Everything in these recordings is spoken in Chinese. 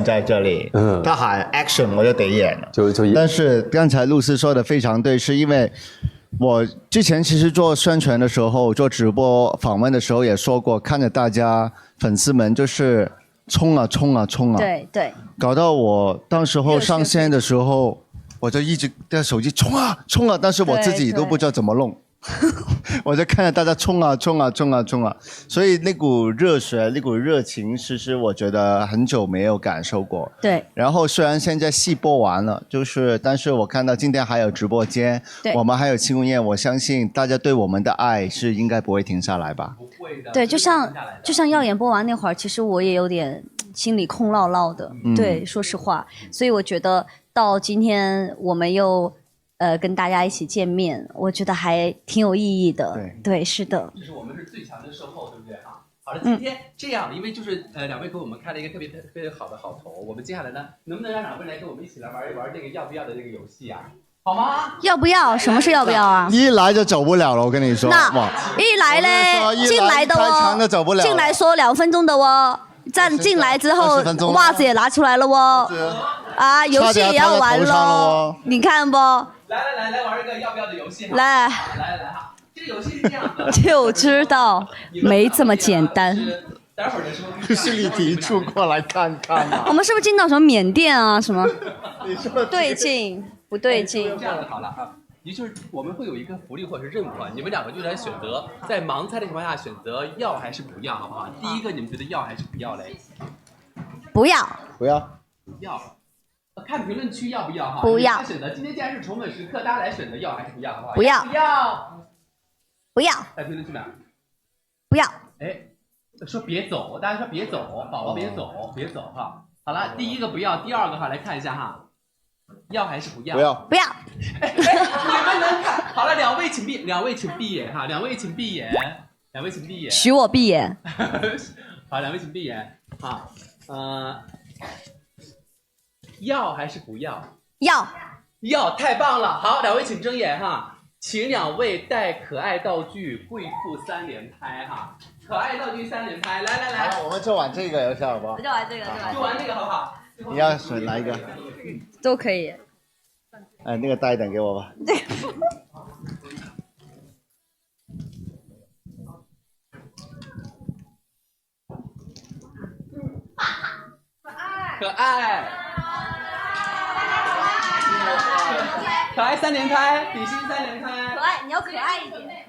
在这里，他喊 action 我就得演了，但是刚才露丝说的非常对，是因为我之前其实做宣传的时候，做直播访问的时候也说过，看着大家粉丝们就是冲啊冲啊冲啊，对对，搞到我当时候上线的时候，我就一直在手机冲啊冲啊，但是我自己都不知道怎么弄。我就看着大家冲啊冲啊冲啊冲啊，所以那股热血、那股热情，其实我觉得很久没有感受过。对。然后虽然现在戏播完了，但是我看到今天还有直播间，我们还有庆功宴，我相信大家对我们的爱是应该不会停下来吧？不会的。对，就像耀眼播完那会儿，其实我也有点心里空落落的。对，说实话，所以我觉得到今天我们又。跟大家一起见面，我觉得还挺有意义的。对，是的。就是我们是最强的售后，对不对啊？好了，今天这样，因为就是两位给我们开了一个特别好的好头，我们接下来呢，能不能让两位来跟我们一起来玩一玩这个要不要的这个游戏啊？好吗？要不要？什么是要不要啊？一来就走不了了，我跟你说。那一来嘞，进来的哦，进来说2分钟的哦。进来之后，袜子也拿出来了哦。啊，游戏也要玩喽，你看不？来玩一个要不要的游戏。来哈，这个游戏是这样的。就知道没这么简单。待会儿再说。心理提出过来看看啊。我们是不是进到什么缅甸啊什么？你说对劲不对劲？这样的好了啊。也就是我们会有一个福利或者是任务啊，你们两个就来选择，在盲猜的情况下选择要还是不要，好不好？第一个你们觉得要还是不要嘞？不要。不要。要。看评论区要不要哈？不要。选择今天既然是宠粉时刻，大家来选择要还是不要，好不好？不要。不要。不要。在评论区哪？不要。哎，说别走，大家说别走，宝宝别走，别走哈。好了，第一个不要，第二个哈，来看一下哈。要还是不要？不要，不要。你们能看？好了，两位请闭眼哈，两位请闭眼。许我闭眼。好，两位请闭眼啊。要还是不要？要，太棒了。好，两位请睁眼哈，请两位带可爱道具，贵妇3连拍哈。可爱道具3连拍，来。好，我们就玩这个游戏好不好？就玩这个好不好？你要选哪一个？都可以。哎，那个大一点给我吧。可爱3连拍，比心3连拍。可爱，你要可爱一点。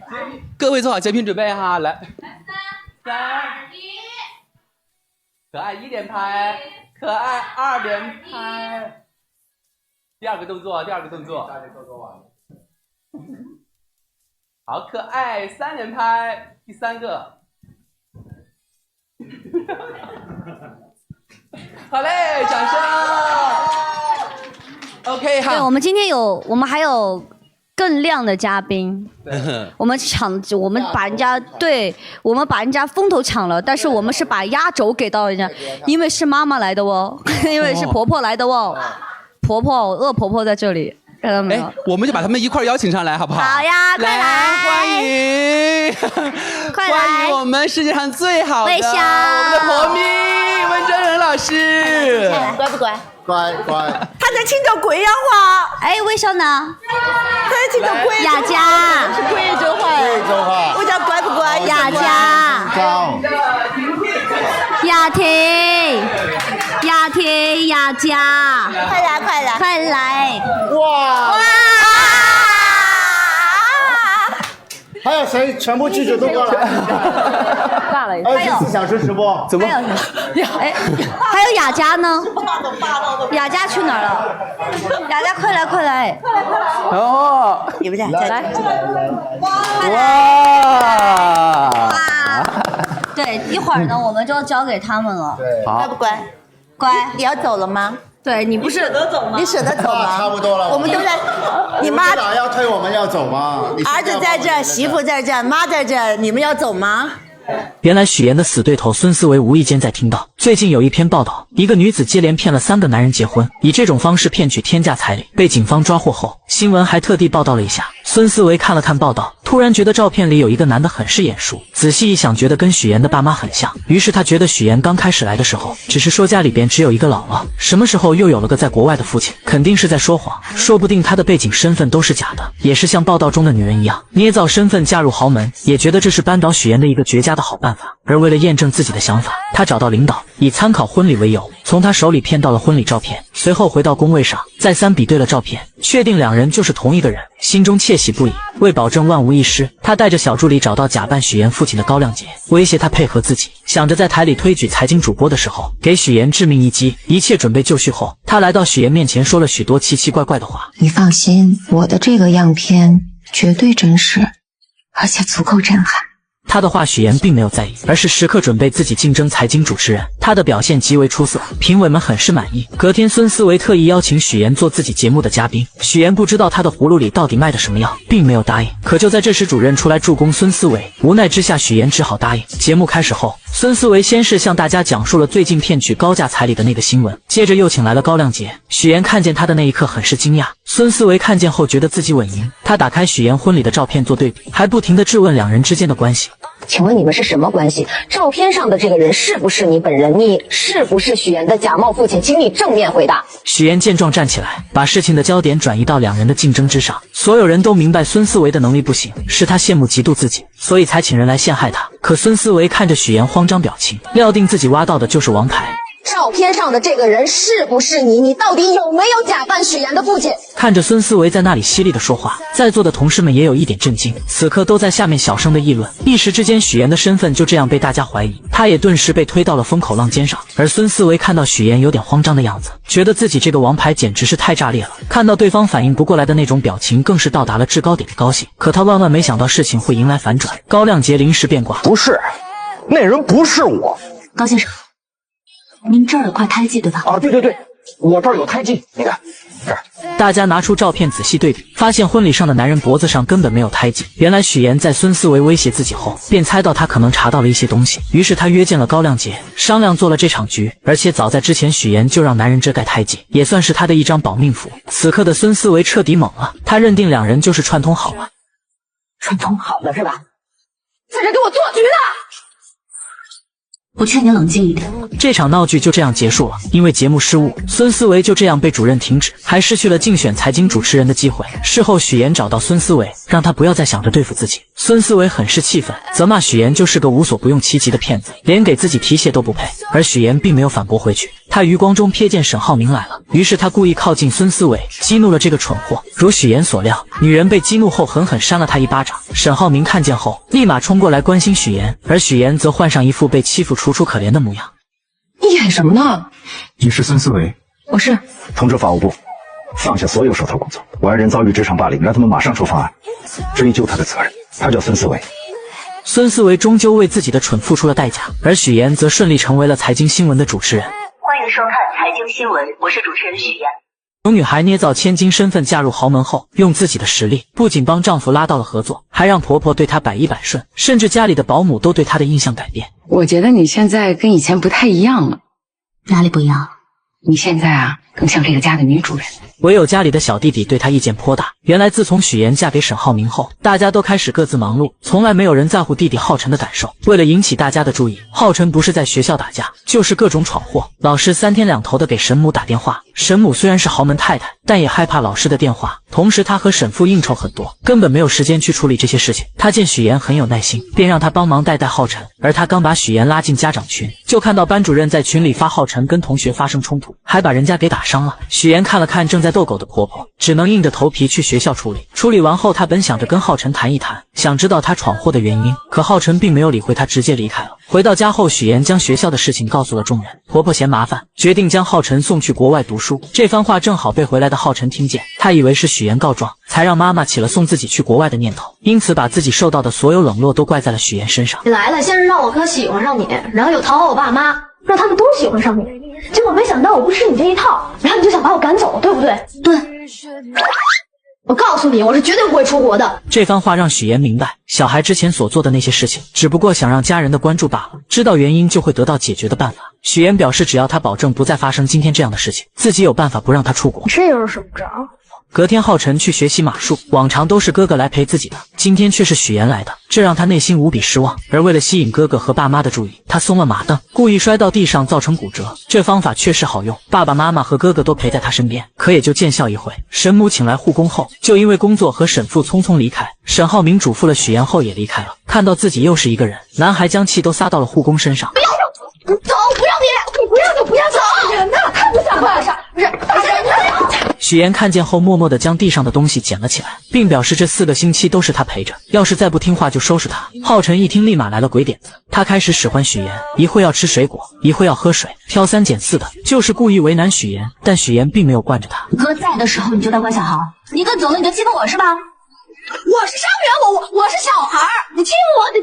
各位做好截屏准备哈，来。3、2、1。可爱1连拍，可爱2连拍。第二个动作。好，可爱3连拍，第3个。好嘞，掌声。OK， 好。对，我们还有更亮的嘉宾。我们把人家风头抢了，但是我们是把压轴给到人家，因为是妈妈来的哦，因为是婆婆来的哦。恶婆婆在这里，看到没有？我们就把他们一块邀请上来，好不好？好呀，快来，欢迎，快来，欢迎我们世界上最好的魏翔，我们的婆咪温真人老师，乖不乖？乖。他在青岛贵阳话。哎，魏翔呢？他在青岛贵雅佳，是贵州话。我叫乖不乖？雅佳。高。雅婷，雅佳，快来！哇！还有谁？全部记者都过来！罢了，24小时直播，怎么？还有雅佳呢？雅佳去哪儿了？雅佳，快来！哦，你们俩来！哇！对，一会儿呢，我们就交给他们了。对，乖不乖？乖。你要走了吗？对，你不是你舍得走吗？差不多了。我们都在，你妈俩要推，我们要走吗？儿子在这儿，媳妇在这儿，妈在这儿，你们要走吗？原来许岩的死对头孙思维无意间在听到，最近有一篇报道，一个女子接连骗了3个男人结婚，以这种方式骗取天价彩礼，被警方抓获后，新闻还特地报道了一下。孙思维看了看报道，突然觉得照片里有一个男的很是眼熟，仔细一想，觉得跟许岩的爸妈很像。于是他觉得许岩刚开始来的时候，只是说家里边只有一个姥姥，什么时候又有了个在国外的父亲，肯定是在说谎，说不定他的背景身份都是假的，也是像报道中的女人一样捏造身份嫁入豪门，也觉得这是扳倒许岩的一个绝佳的好办法。而为了验证自己的想法，他找到领导，以参考婚礼为由，从他手里骗到了婚礼照片，随后回到工位上，再三比对了照片，确定两人就是同一个人，心中窃喜不已。为保证万无一失，他带着小助理找到假扮许岩父亲的高亮杰，威胁他配合自己，想着在台里推举财经主播的时候给许岩致命一击。一切准备就绪后，他来到许岩面前，说了许多奇奇怪怪的话。你放心，我的这个样片绝对真实，而且足够震撼。他的话许岩并没有在意，而是时刻准备自己竞争财经主持人。他的表现极为出色，评委们很是满意。隔天，孙思维特意邀请许岩做自己节目的嘉宾。许岩不知道他的葫芦里到底卖的什么药，并没有答应。可就在这时，主任出来助攻孙思维，无奈之下，许岩只好答应。节目开始后，孙思维先是向大家讲述了最近骗取高价彩礼的那个新闻，接着又请来了高亮杰。许岩看见他的那一刻很是惊讶，孙思维看见后觉得自己稳赢。他打开许岩婚礼的照片做对比，还不停地质问两人之间的关系。请问你们是什么关系？照片上的这个人是不是你本人？你是不是许岩的假冒父亲？请你正面回答。许岩见状站起来，把事情的焦点转移到两人的竞争之上。所有人都明白孙思维的能力不行，是他羡慕嫉妒自己，所以才请人来陷害他。可孙思维看着许岩慌张表情，料定自己挖到的就是王牌。照片上的这个人是不是你？你到底有没有假扮许岩的父亲？看着孙思维在那里犀利的说话，在座的同事们也有一点震惊，此刻都在下面小声的议论。一时之间，许岩的身份就这样被大家怀疑，他也顿时被推到了风口浪尖上。而孙思维看到许岩有点慌张的样子，觉得自己这个王牌简直是太炸裂了。看到对方反应不过来的那种表情，更是到达了制高点的高兴。可他万万没想到事情会迎来反转，高亮杰临时变卦，不是，那人不是我。高先生，您这儿有块胎记对吧？啊，对，我这儿有胎记，你看这儿。大家拿出照片仔细对比，发现婚礼上的男人脖子上根本没有胎记。原来许岩在孙思维威胁自己后，便猜到他可能查到了一些东西，于是他约见了高亮杰，商量做了这场局。而且早在之前，许岩就让男人遮盖胎记，也算是他的一张保命符。此刻的孙思维彻底懵了，他认定两人就是串通好了。串通好了是吧？在这给我做局呢！我劝你冷静一点。这场闹剧就这样结束了。因为节目失误，孙思维就这样被主任停职，还失去了竞选财经主持人的机会。事后许岩找到孙思维，让他不要再想着对付自己。孙思维很是气愤，责骂许岩就是个无所不用其极的骗子，连给自己提鞋都不配。而许岩并没有反驳回去，他余光中瞥见沈浩明来了，于是他故意靠近孙思维，激怒了这个蠢货。如许岩所料，女人被激怒后狠狠扇了他一巴掌。沈浩明看见后，立马冲过来关心许岩，而许岩则换上一副被欺负楚楚可怜的模样。你演什么呢？你是孙思维？我是。通知法务部，放下所有手头工作，我爱人遭遇职场霸凌，让他们马上出方案，追究他的责任。他叫孙思维。孙思维终究为自己的蠢付出了代价，而许岩则顺利成为了财经新闻的主持人。欢迎收看财经新闻，我是主持人许岩。有女孩捏造千金身份嫁入豪门后，用自己的实力不仅帮丈夫拉到了合作，还让婆婆对她百依百顺，甚至家里的保姆都对她的印象改变。我觉得你现在跟以前不太一样了。哪里不一样？你现在啊，更像这个家的女主人。唯有家里的小弟弟对她意见颇大。原来自从许岩嫁给沈浩明后，大家都开始各自忙碌，从来没有人在乎弟弟浩辰的感受。为了引起大家的注意，浩辰不是在学校打架，就是各种闯祸。老师三天两头的给沈母打电话，沈母虽然是豪门太太，但也害怕老师的电话。同时他和沈父应酬很多，根本没有时间去处理这些事情。他见许岩很有耐心，便让他帮忙带浩辰。而他刚把许岩拉进家长群，就看到班主任在群里发浩辰跟同学发生冲突，还把人家给打伤了。许岩看了看正在逗狗的婆婆，只能硬着头皮去学校处理。处理完后，他本想着跟浩辰谈一谈，想知道他闯祸的原因，可浩辰并没有理会他，直接离开了。回到家后，许岩将学校的事情告诉了众人。婆婆嫌麻烦，决定将浩辰送去国外读书。这番话正好被回来的浩辰听见，他以为是许岩告状，才让妈妈起了送自己去国外的念头，因此把自己受到的所有冷落都怪在了许岩身上。你来了，先是让我哥喜欢上你，然后又讨好我爸妈，让他们都喜欢上你，结果没想到我不吃你这一套，然后你就想把我赶走，对不对？对。我告诉你，我是绝对不会出国的。这番话让许岩明白，小孩之前所做的那些事情，只不过想让家人的关注罢了，知道原因就会得到解决的办法。许妍表示，只要他保证不再发生今天这样的事情，自己有办法不让他出国。这又是什么招？隔天，浩辰去学习马术，往常都是哥哥来陪自己的，今天却是许妍来的，这让他内心无比失望。而为了吸引哥哥和爸妈的注意，他松了马镫，故意摔到地上，造成骨折。这方法确实好用，爸爸妈妈和哥哥都陪在他身边，可也就见效一回。沈母请来护工后，就因为工作和沈父匆匆离开。沈浩明嘱咐了许妍后也离开了。看到自己又是一个人，男孩将气都撒到了护工身上。不要走，不要你，你不要走，不要走，人呢？看不想挂上，人大人。许妍看见后，默默地将地上的东西捡了起来，并表示这4个星期都是他陪着，要是再不听话就收拾他。浩辰一听，立马来了鬼点子，他开始使唤许妍，一会要吃水果，一会要喝水，挑3拣4的，就是故意为难许妍。但许妍并没有惯着他。哥在的时候你就当乖小孩，你哥走了你就欺负我是吧？我是伤员，我是小孩，你欺负我，你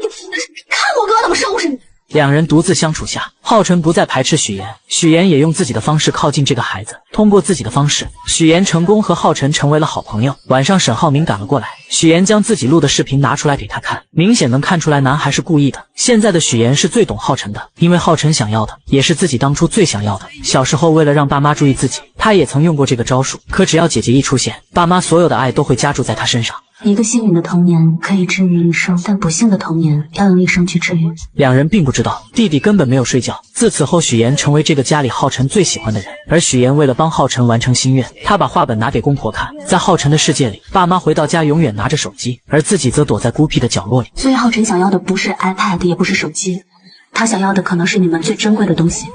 看我哥怎么收拾你。两人独自相处下，浩辰不再排斥许妍，许妍也用自己的方式靠近这个孩子。通过自己的方式，许妍成功和浩辰成为了好朋友。晚上，沈浩明赶了过来，许妍将自己录的视频拿出来给他看，明显能看出来男孩是故意的。现在的许妍是最懂浩辰的，因为浩辰想要的也是自己当初最想要的。小时候为了让爸妈注意自己，他也曾用过这个招数，可只要姐姐一出现，爸妈所有的爱都会加注在他身上。一个幸运的童年可以治愈一生，但不幸的童年要用一生去治愈。两人并不知道，弟弟根本没有睡觉。自此后，许妍成为这个家里浩辰最喜欢的人。而许妍为了帮浩辰完成心愿，她把画本拿给公婆看。在浩辰的世界里，爸妈回到家永远拿着手机，而自己则躲在孤僻的角落里。所以浩辰想要的不是 iPad， 也不是手机，他想要的可能是你们最珍贵的东西，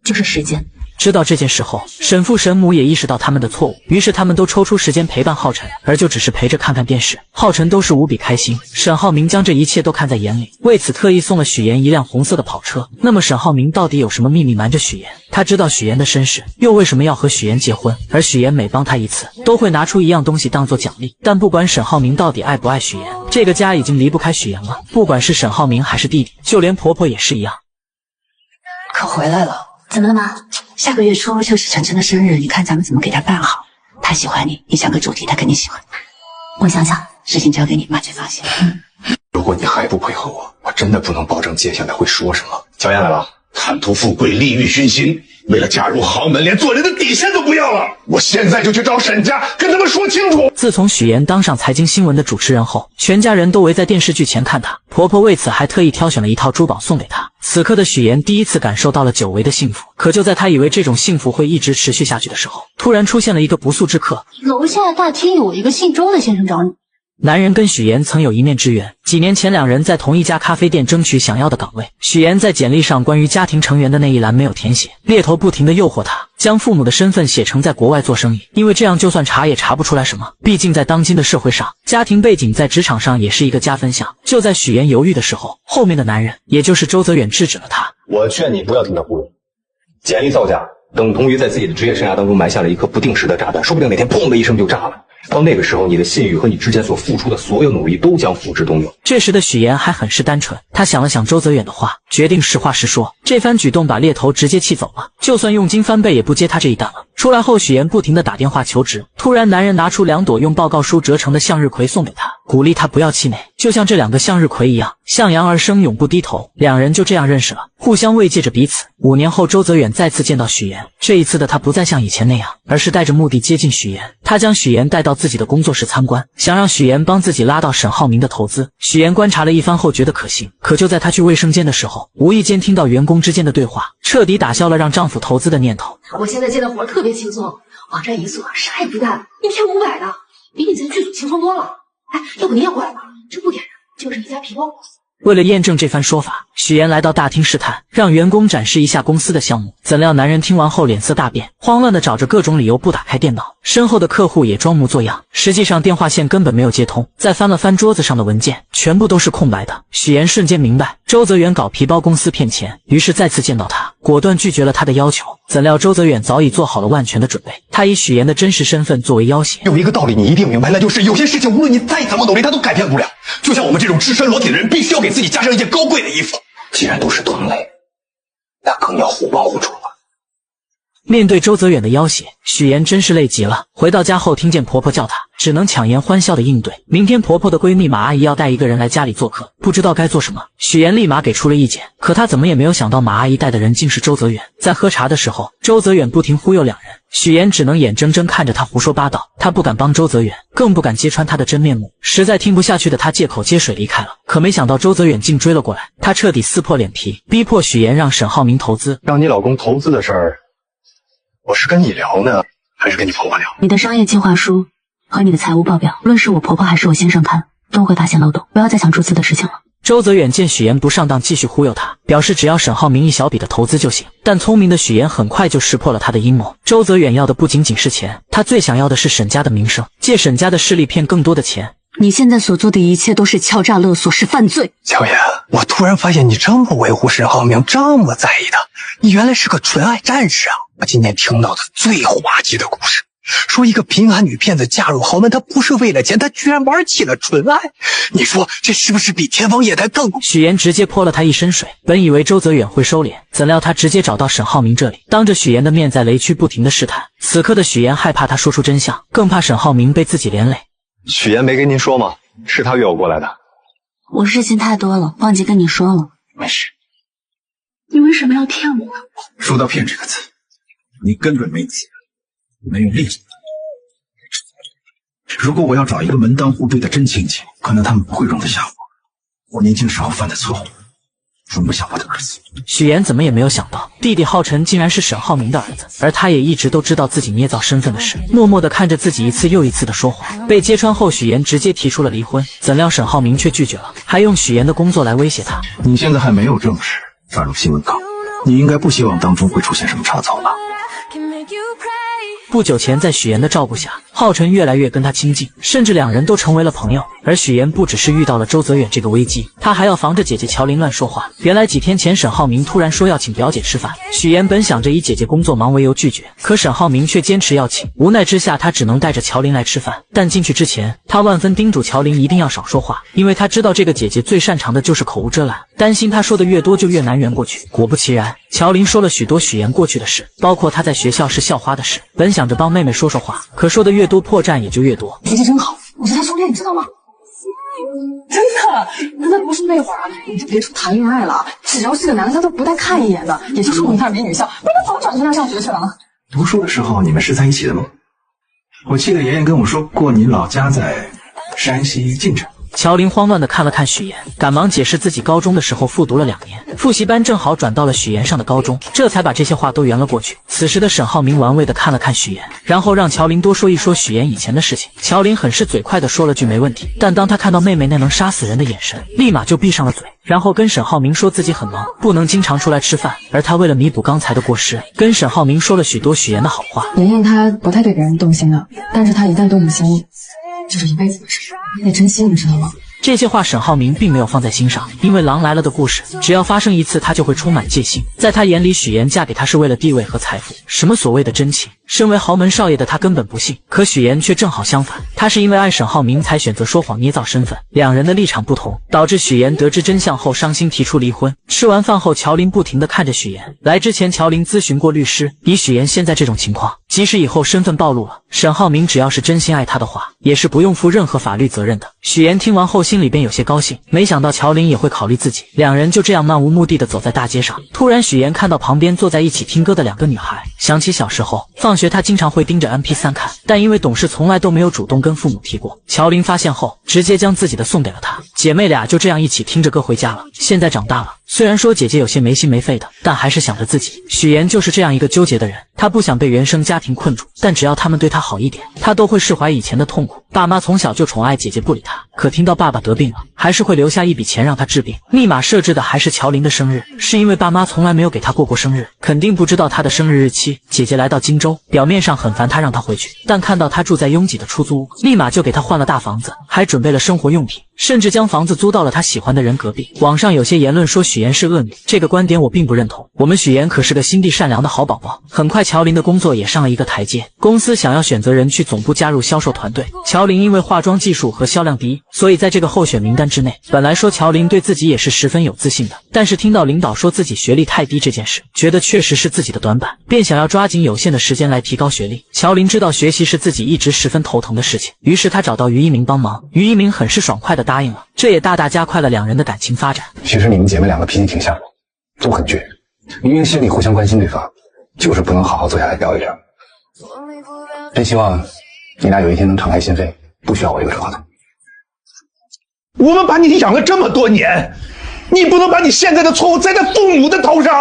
就是时间。知道这件事后，沈父沈母也意识到他们的错误，于是他们都抽出时间陪伴浩辰，而就只是陪着看看电视。浩辰都是无比开心。沈浩明将这一切都看在眼里，为此特意送了许妍一辆红色的跑车。那么沈浩明到底有什么秘密瞒着许妍？他知道许妍的身世，又为什么要和许妍结婚？而许妍每帮他一次，都会拿出一样东西当做奖励。但不管沈浩明到底爱不爱许妍，这个家已经离不开许妍了。不管是沈浩明还是弟弟，就连婆婆也是一样。可回来了。怎么了吗？下个月初就是晨晨的生日，你看咱们怎么给他办好？他喜欢你，你想个主题，他肯定喜欢。我想想，事情交给你，妈去放心。如果你还不配合我，我真的不能保证接下来会说什么。小燕来了，贪图富贵，利欲熏心，为了嫁入豪门，连做人的底线都不要了。我现在就去找沈家，跟他们说清楚。自从许妍当上财经新闻的主持人后，全家人都围在电视剧前看她。婆婆为此还特意挑选了一套珠宝送给她。此刻的许妍第一次感受到了久违的幸福。可就在她以为这种幸福会一直持续下去的时候，突然出现了一个不速之客。楼下大厅有一个姓周的先生找你。男人跟许妍曾有一面之缘，几年前两人在同一家咖啡店争取想要的岗位。许妍在简历上关于家庭成员的那一栏没有填写，猎头不停地诱惑她，将父母的身份写成在国外做生意，因为这样就算查也查不出来什么。毕竟在当今的社会上，家庭背景在职场上也是一个加分项。就在许妍犹豫的时候，后面的男人，也就是周泽远制止了她。我劝你不要听他忽悠，简历造假等同于在自己的职业生涯当中埋下了一颗不定时的炸弹，说不定哪天砰的一声就炸了。到那个时候，你的信誉和你之前所付出的所有努力都将付之东流。这时的许妍还很是单纯，她想了想周泽远的话，决定实话实说。这番举动把猎头直接气走了，就算用金翻倍也不接他这一单了。出来后，许妍不停地打电话求职。突然，男人拿出2朵用报告书折成的向日葵送给她，鼓励她不要气馁，就像这2个向日葵一样，向阳而生，永不低头。两人就这样认识了，互相慰藉着彼此。5年后，周泽远再次见到许妍，这一次的他不再像以前那样，而是带着目的接近许妍。他将许妍带到自己的工作室参观，想让许妍帮自己拉到沈浩明的投资。许妍观察了一番后觉得可行，可就在她去卫生间的时候，无意间听到员工之间的对话，彻底打消了让丈夫投资的念头。我现在接的活特别轻松，网站一做啥也不干，一天500的，比你在剧组轻松多了。哎，要不你也过来吧？这不点人，就是一家皮包公司。为了验证这番说法，许妍来到大厅试探，让员工展示一下公司的项目。怎料男人听完后脸色大变，慌乱地找着各种理由不打开电脑。身后的客户也装模作样，实际上电话线根本没有接通。再翻了翻桌子上的文件，全部都是空白的。许妍瞬间明白周泽远搞皮包公司骗钱，于是再次见到他，果断拒绝了他的要求。怎料周泽远早已做好了万全的准备，他以许妍的真实身份作为要挟。有一个道理你一定明白，那就是有些事情无论你再怎么努力，他都改变不了。就像我们这种赤身裸体的人，必须要给自己加上一件高贵的衣服。既然都是同类，那更要互帮互助了。面对周泽远的要挟，许妍真是累极了。回到家后，听见婆婆叫她，只能强颜欢笑的应对。明天婆婆的闺蜜马阿姨要带一个人来家里做客，不知道该做什么。许妍立马给出了意见，可她怎么也没有想到马阿姨带的人竟是周泽远。在喝茶的时候，周泽远不停忽悠两人，许妍只能眼睁睁看着他胡说八道。她不敢帮周泽远，更不敢揭穿他的真面目。实在听不下去的她借口接水离开了。可没想到周泽远竟追了过来，他彻底撕破脸皮，逼迫许妍让沈浩明投资。让你老公投资的事儿，我是跟你聊呢，还是跟你婆婆聊？你的商业计划书和你的财务报表，无论是我婆婆还是我先生看，都会发现漏洞。不要再想诸此的事情了。周泽远见许妍不上当，继续忽悠他，表示只要沈浩明一小笔的投资就行。但聪明的许妍很快就识破了他的阴谋。周泽远要的不仅仅是钱，他最想要的是沈家的名声，借沈家的势力骗更多的钱。你现在所做的一切都是敲诈勒索，是犯罪。小妍，我突然发现你这么维护沈浩明，这么在意他，你原来是个纯爱战士啊！我今天听到的最滑稽的故事，说一个贫寒女骗子嫁入豪门，她不是为了钱，她居然玩起了纯爱。你说这是不是比天方夜谭更？许妍直接泼了他一身水。本以为周泽远会收敛，怎料他直接找到沈浩明这里，当着许妍的面在雷区不停的试探。此刻的许妍害怕他说出真相，更怕沈浩明被自己连累。许妍没跟您说吗？是她约我过来的。我事情太多了，忘记跟你说了。没事。你为什么要骗我？说到骗这个字，你根本没资格，没有力气。如果我要找一个门当户对的真亲戚，可能他们不会容得下我。我年轻时候犯的错误，容不下我的儿子。许妍怎么也没有想到，弟弟浩辰竟然是沈浩明的儿子，而他也一直都知道自己捏造身份的事，默默地看着自己一次又一次的说谎。被揭穿后，许妍直接提出了离婚，怎料沈浩明却拒绝了，还用许妍的工作来威胁他。你现在还没有正式转入新闻岗，你应该不希望当中会出现什么差错吧？不久前，在许妍的照顾下，浩辰越来越跟他亲近，甚至两人都成为了朋友。而许妍不只是遇到了周泽远这个危机，她还要防着姐姐乔琳乱说话。原来几天前，沈浩明突然说要请表姐吃饭，许妍本想着以姐姐工作忙为由拒绝，可沈浩明却坚持要请，无奈之下，她只能带着乔琳来吃饭。但进去之前，她万分叮嘱乔琳一定要少说话，因为她知道这个姐姐最擅长的就是口无遮拦，担心她说的越多就越难圆过去。果不其然，乔琳说了许多许妍过去的事，包括她在学校是校花的事。本想着帮妹妹说说话，可说的越多，破绽也就越多。姐姐真好，我是她兄弟，你知道吗？真的，那在读书那会儿啊，你就别说谈恋爱了，只要是个男的，他都不带看一眼的，也就是我们那儿没女校，不然早转去那儿上学去了。读书的时候你们是在一起的吗？我记得爷爷跟我说过，你老家在山西晋城。乔琳慌乱地看了看许妍，赶忙解释自己高中的时候复读了2年，复习班正好转到了许妍上的高中，这才把这些话都圆了过去。此时的沈浩明玩味地看了看许妍，然后让乔琳多说一说许妍以前的事情。乔琳很是嘴快地说了句没问题，但当她看到妹妹那能杀死人的眼神，立马就闭上了嘴，然后跟沈浩明说自己很忙，不能经常出来吃饭，而她为了弥补刚才的过失，跟沈浩明说了许多许妍的好话。妍妍她不太对别人动心的，但是她一旦动了心，这是一辈子的事，你得珍惜，你知道吗？这些话沈浩明并没有放在心上，因为狼来了的故事只要发生一次，他就会充满戒心。在他眼里，许妍嫁给他是为了地位和财富，什么所谓的真情，身为豪门少爷的他根本不信。可许妍却正好相反，他是因为爱沈浩明才选择说谎捏造身份，两人的立场不同，导致许妍得知真相后伤心提出离婚。吃完饭后，乔琳不停地看着许妍。来之前，乔琳咨询过律师，以许妍现在这种情况，即使以后身份暴露了，沈浩明只要是真心爱他的话，也是不用负任何法律责任的。许妍听完后心里便有些高兴，没想到乔琳也会考虑自己。两人就这样漫无目的地走在大街上，突然许妍看到旁边坐在一起听歌的2个女孩，想起小时候放学她经常会盯着 MP3 看，但因为懂事从来都没有主动跟父母提过。乔琳发现后直接将自己的送给了她，姐妹俩就这样一起听着歌回家了。现在长大了，虽然说姐姐有些没心没肺的，但还是想着自己。许妍就是这样一个纠结的人，她不想被原生家庭困住，但只要他们对她好一点，她都会释怀以前的痛苦。爸妈从小就宠爱姐姐不理她，可听到爸爸得病了，还是会留下一笔钱让她治病。密码设置的还是乔琳的生日，是因为爸妈从来没有给她过生日，肯定不知道她的生日日期。姐姐来到荆州，表面上很烦她让她回去，但看到她住在拥挤的出租屋，立马就给她换了大房子，还准备了生活用品。甚至将房子租到了他喜欢的人隔壁。网上有些言论说许妍是恶女，这个观点我并不认同。我们许妍可是个心地善良的好宝宝。很快乔琳的工作也上了一个台阶，公司想要选择人去总部加入销售团队。乔琳因为化妆技术和销量第一，所以在这个候选名单之内。本来说乔琳对自己也是十分有自信的，但是听到领导说自己学历太低这件事，觉得确实是自己的短板，便想要抓紧有限的时间来提高学历。乔琳知道学习是自己一直十分头疼的事情，于是她找到于一鸣帮忙，于一鸣很是爽快地答应了，这也大大加快了两人的感情发展。其实你们姐妹两个脾气挺像的，都很倔，明明心里互相关心对方，就是不能好好坐下来聊一聊。真希望你俩有一天能敞开心扉，不需要我这个折腾。我们把你养了这么多年，你不能把你现在的错误栽在父母的头上。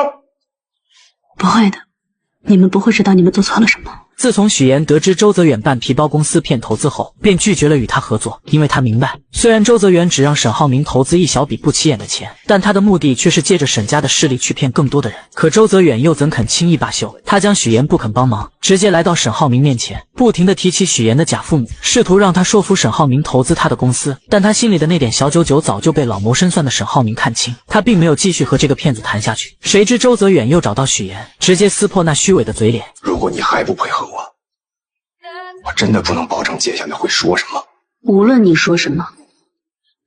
不会的，你们不会知道你们做错了什么。自从许妍得知周泽远办皮包公司骗投资后，便拒绝了与他合作，因为他明白，虽然周泽远只让沈浩明投资一小笔不起眼的钱，但他的目的却是借着沈家的势力去骗更多的人。可周泽远又怎肯轻易罢休？他将许妍不肯帮忙，直接来到沈浩明面前，不停地提起许妍的假父母，试图让他说服沈浩明投资他的公司。但他心里的那点小九九早就被老谋深算的沈浩明看清，他并没有继续和这个骗子谈下去。谁知周泽远又找到许妍，直接撕破那虚伪的嘴脸。如果你还不配合我真的不能保证接下来会说什么。无论你说什么，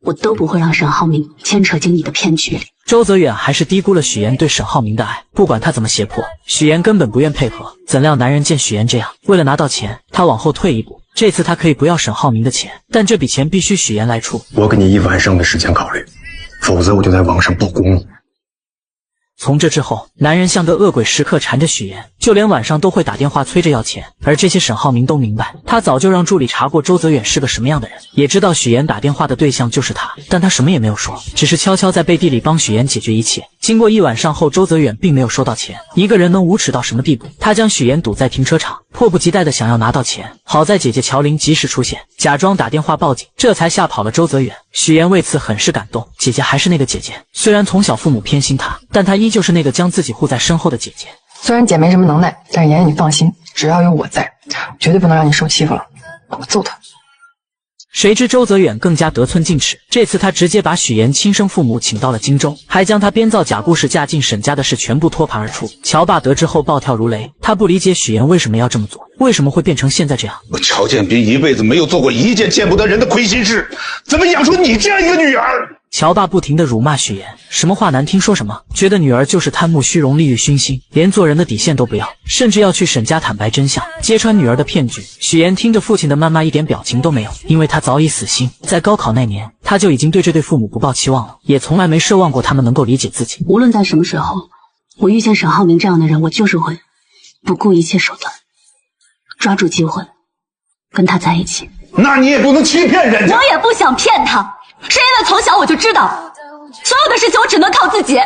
我都不会让沈浩明牵扯进你的骗局里。周泽远还是低估了许妍对沈浩明的爱，不管他怎么胁迫，许妍根本不愿配合。怎料男人见许妍这样，为了拿到钱，他往后退一步。这次他可以不要沈浩明的钱，但这笔钱必须许妍来出。我给你1晚上的时间考虑，否则我就在网上曝光你。从这之后，男人像个恶鬼，时刻缠着许妍，就连晚上都会打电话催着要钱。而这些沈浩明都明白，他早就让助理查过周泽远是个什么样的人，也知道许妍打电话的对象就是他，但他什么也没有说，只是悄悄在背地里帮许妍解决一切。经过1晚上后，周泽远并没有收到钱。一个人能无耻到什么地步？他将许妍堵在停车场，迫不及待地想要拿到钱。好在姐姐乔琳及时出现，假装打电话报警，这才吓跑了周泽远。许妍为此很是感动，姐姐还是那个姐姐，虽然从小父母偏心她，但她依旧是那个将自己护在身后的姐姐。虽然姐没什么能耐，但是妍妍你放心，只要有我在，绝对不能让你受欺负了。我揍他。谁知周泽远更加得寸进尺，这次他直接把许妍亲生父母请到了荆州，还将他编造假故事嫁进沈家的事全部托盘而出。乔爸得知后暴跳如雷，他不理解许妍为什么要这么做，为什么会变成现在这样。我乔建斌一辈子没有做过一件见不得人的亏心事，怎么养出你这样一个女儿？乔爸不停地辱骂许妍，什么话难听说什么，觉得女儿就是贪慕虚荣、利欲熏心，连做人的底线都不要，甚至要去沈家坦白真相，揭穿女儿的骗局。许妍听着父亲的谩骂一点表情都没有，因为她早已死心。在高考那年，她就已经对这对父母不抱期望了，也从来没奢望过他们能够理解自己。无论在什么时候，我遇见沈浩明这样的人，我就是会不顾一切手段，抓住机会跟他在一起。那你也不能欺骗人家。我也不想骗他，是因为从小我就知道，所有的事情我只能靠自己。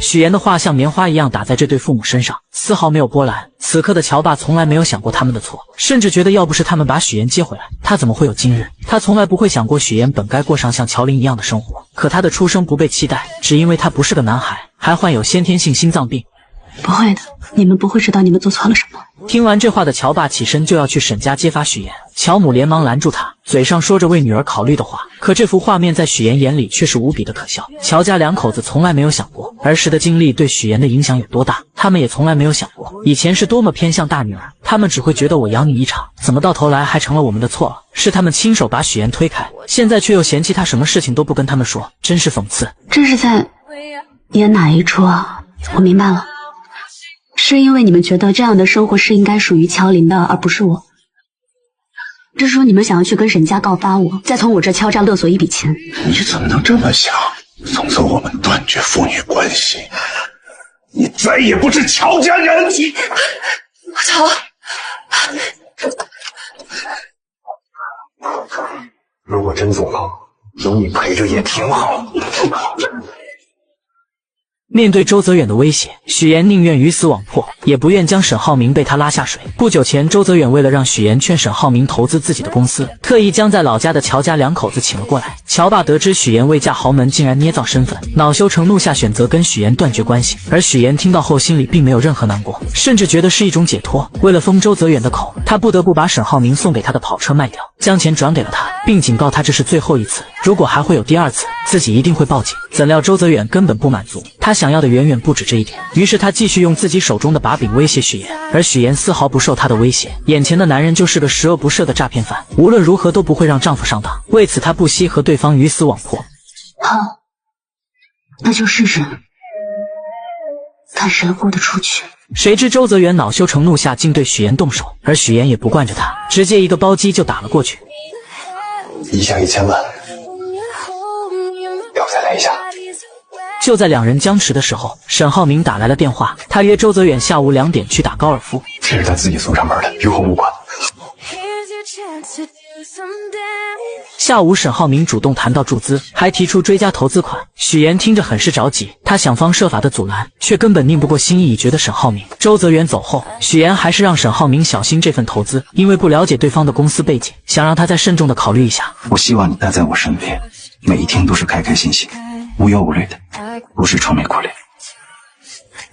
许妍的话像棉花一样打在这对父母身上，丝毫没有波澜。此刻的乔爸从来没有想过他们的错，甚至觉得要不是他们把许妍接回来，他怎么会有今日？他从来不会想过许妍本该过上像乔琳一样的生活，可他的出生不被期待，只因为他不是个男孩，还患有先天性心脏病。不会的，你们不会知道你们做错了什么。听完这话的乔爸起身就要去沈家揭发许妍，乔母连忙拦住他，嘴上说着为女儿考虑的话，可这幅画面在许妍眼里却是无比的可笑。乔家两口子从来没有想过儿时的经历对许妍的影响有多大，他们也从来没有想过以前是多么偏向大女儿，他们只会觉得我养你一场，怎么到头来还成了我们的错了？是他们亲手把许妍推开，现在却又嫌弃她什么事情都不跟他们说，真是讽刺。这是在演哪一出啊？我明白了，是因为你们觉得这样的生活是应该属于乔琳的，而不是我。这是说你们想要去跟沈家告发我，再从我这敲诈勒索一笔钱。你怎么能这么想？从此我们断绝父女关系，你再也不是乔家人。乔，如果真坐牢，有你陪着也挺好。面对周泽远的威胁，许妍宁愿鱼死网破，也不愿将沈浩明被他拉下水。不久前，周泽远为了让许妍劝沈浩明投资自己的公司，特意将在老家的乔家两口子请了过来。乔爸得知许妍未嫁豪门，竟然捏造身份，恼羞成怒下选择跟许妍断绝关系。而许妍听到后心里并没有任何难过，甚至觉得是一种解脱。为了封周泽远的口，他不得不把沈浩明送给他的跑车卖掉，将钱转给了他，并警告他这是最后一次，如果还会有第二次，自己一定会报警。怎料周泽远根本不满足，他想要的远远不止这一点，于是他继续用自己手中的把柄威胁许岩，而许岩丝毫不受他的威胁，眼前的男人就是个十恶不赦的诈骗犯，无论如何都不会让丈夫上当，为此他不惜和对方鱼死网破。好，那就试试，看谁豁得出去。谁知周泽远恼羞成怒下竟对许岩动手，而许岩也不惯着他，直接一个包击就打了过去。一下1000万，要不再来一下？就在两人僵持的时候，沈浩明打来了电话，他约周泽远下午2点去打高尔夫。这是他自己送上门的，与我无关。下午，沈浩明主动谈到注资，还提出追加投资款。许岩听着很是着急，他想方设法的阻拦，却根本拧不过心意已决的沈浩明。周泽远走后，许岩还是让沈浩明小心这份投资，因为不了解对方的公司背景，想让他再慎重的考虑一下。我希望你待在我身边，每一天都是开开心心、无忧无虑的，不是愁眉苦脸。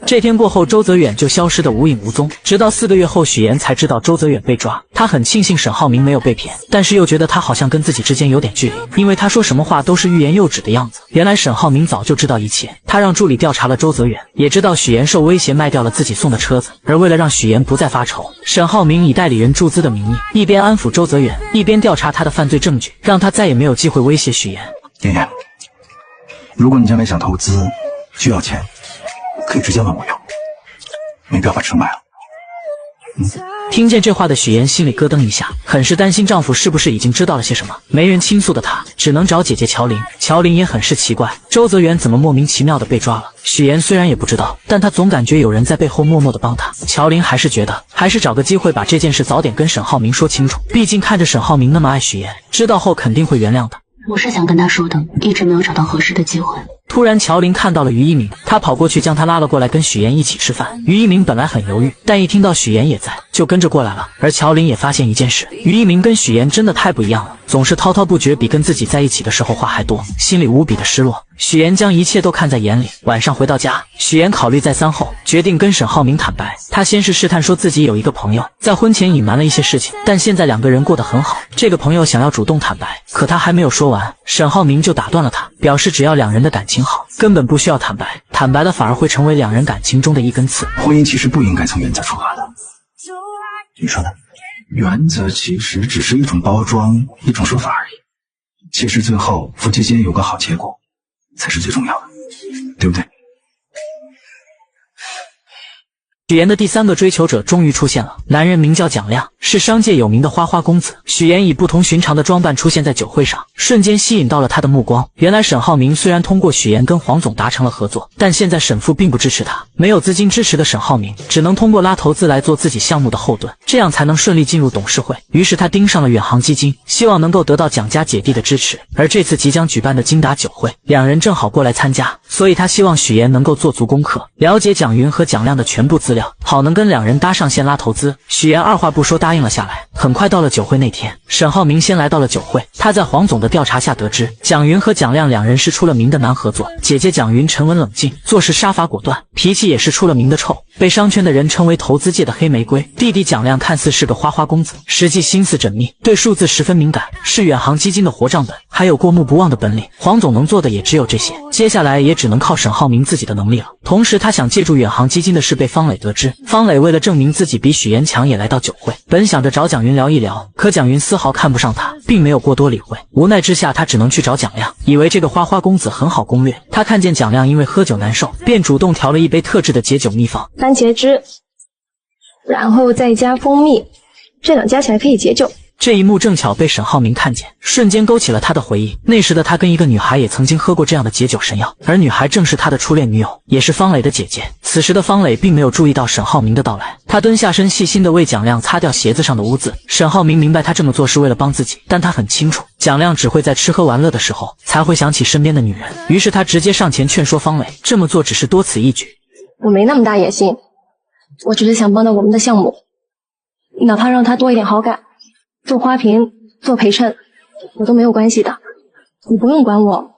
这天过后，周泽远就消失得无影无踪，直到4个月后，许岩才知道周泽远被抓。他很庆幸沈浩明没有被骗，但是又觉得他好像跟自己之间有点距离，因为他说什么话都是欲言又止的样子。原来沈浩明早就知道一切，他让助理调查了周泽远，也知道许岩受威胁卖掉了自己送的车子。而为了让许岩不再发愁，沈浩明以代理人注资的名义，一边安抚周泽远，一边调查他的犯罪证据，让他再也没有机会威胁许岩。妍妍，如果你将来想投资，需要钱，可以直接问我要，没必要把车卖了。听见这话的许岩心里咯噔一下，很是担心丈夫是不是已经知道了些什么。没人倾诉的她，只能找姐姐乔琳。乔琳也很是奇怪，周泽远怎么莫名其妙的被抓了。许岩虽然也不知道，但他总感觉有人在背后默默的帮他。乔琳还是觉得，还是找个机会把这件事早点跟沈浩明说清楚。毕竟看着沈浩明那么爱许岩，知道后肯定会原谅的。我是想跟他说的，一直没有找到合适的机会。突然，乔琳看到了于一鸣，她跑过去将他拉了过来，跟许岩一起吃饭。于一鸣本来很犹豫，但一听到许岩也在，就跟着过来了。而乔琳也发现一件事，于一鸣跟许岩真的太不一样了，总是滔滔不绝，比跟自己在一起的时候话还多，心里无比的失落。许岩将一切都看在眼里。晚上回到家，许岩考虑再三后，决定跟沈浩明坦白。他先是试探说自己有一个朋友，在婚前隐瞒了一些事情，但现在两个人过得很好。这个朋友想要主动坦白，可他还没有说完，沈浩明就打断了他，表示只要两人的感情好，根本不需要坦白，坦白的反而会成为两人感情中的一根刺。婚姻其实不应该从原则出发的，你说呢？原则其实只是一种包装，一种说法而已。其实最后夫妻间有个好结果，才是最重要的，对不对？许岩的第3个追求者终于出现了，男人名叫蒋亮，是商界有名的花花公子。许岩以不同寻常的装扮出现在酒会上，瞬间吸引到了他的目光。原来沈浩明虽然通过许岩跟黄总达成了合作，但现在沈父并不支持他，没有资金支持的沈浩明只能通过拉投资来做自己项目的后盾，这样才能顺利进入董事会。于是他盯上了远航基金，希望能够得到蒋家姐弟的支持。而这次即将举办的金达酒会，两人正好过来参加，所以他希望许岩能够做足功课，了解蒋云和蒋亮的全部资料，好能跟两人搭上线拉投资。许岩二话不说答应了下来。很快到了酒会那天，沈浩明先来到了酒会，他在黄总的调查下得知，蒋云和蒋亮两人是出了名的难合作。姐姐蒋云沉稳冷静，做事杀伐果断，脾气也是出了名的臭，被商圈的人称为投资界的黑玫瑰。弟弟蒋亮看似是个花花公子，实际心思缜密，对数字十分敏感，是远航基金的活账本，还有过目不忘的本领。黄总能做的也只有这些，接下来也只能靠沈浩明自己的能力了。同时他想借助远航基金的事被方磊得知，方磊为了证明自己比许岩强，也来到酒会，本想着找蒋云聊一聊，可蒋云丝毫看不上他，并没有过多理会。无奈之下，他只能去找蒋亮，以为这个花花公子很好攻略。他看见蒋亮因为喝酒难受，便主动调了一杯特制的解酒秘方，番茄汁，然后再加蜂蜜，这两加起来可以解酒。这一幕正巧被沈浩明看见，瞬间勾起了他的回忆。那时的他跟一个女孩也曾经喝过这样的解酒神药，而女孩正是他的初恋女友，也是方磊的姐姐。此时的方磊并没有注意到沈浩明的到来，他蹲下身细心地为蒋亮擦掉鞋子上的污渍。沈浩明明白他这么做是为了帮自己，但他很清楚蒋亮只会在吃喝玩乐的时候才会想起身边的女人，于是他直接上前劝说方磊，这么做只是多此一举。我没那么大野心，我只是想帮到我们的项目，哪怕让他多一点好感，做花瓶做陪衬我都没有关系的，你不用管我，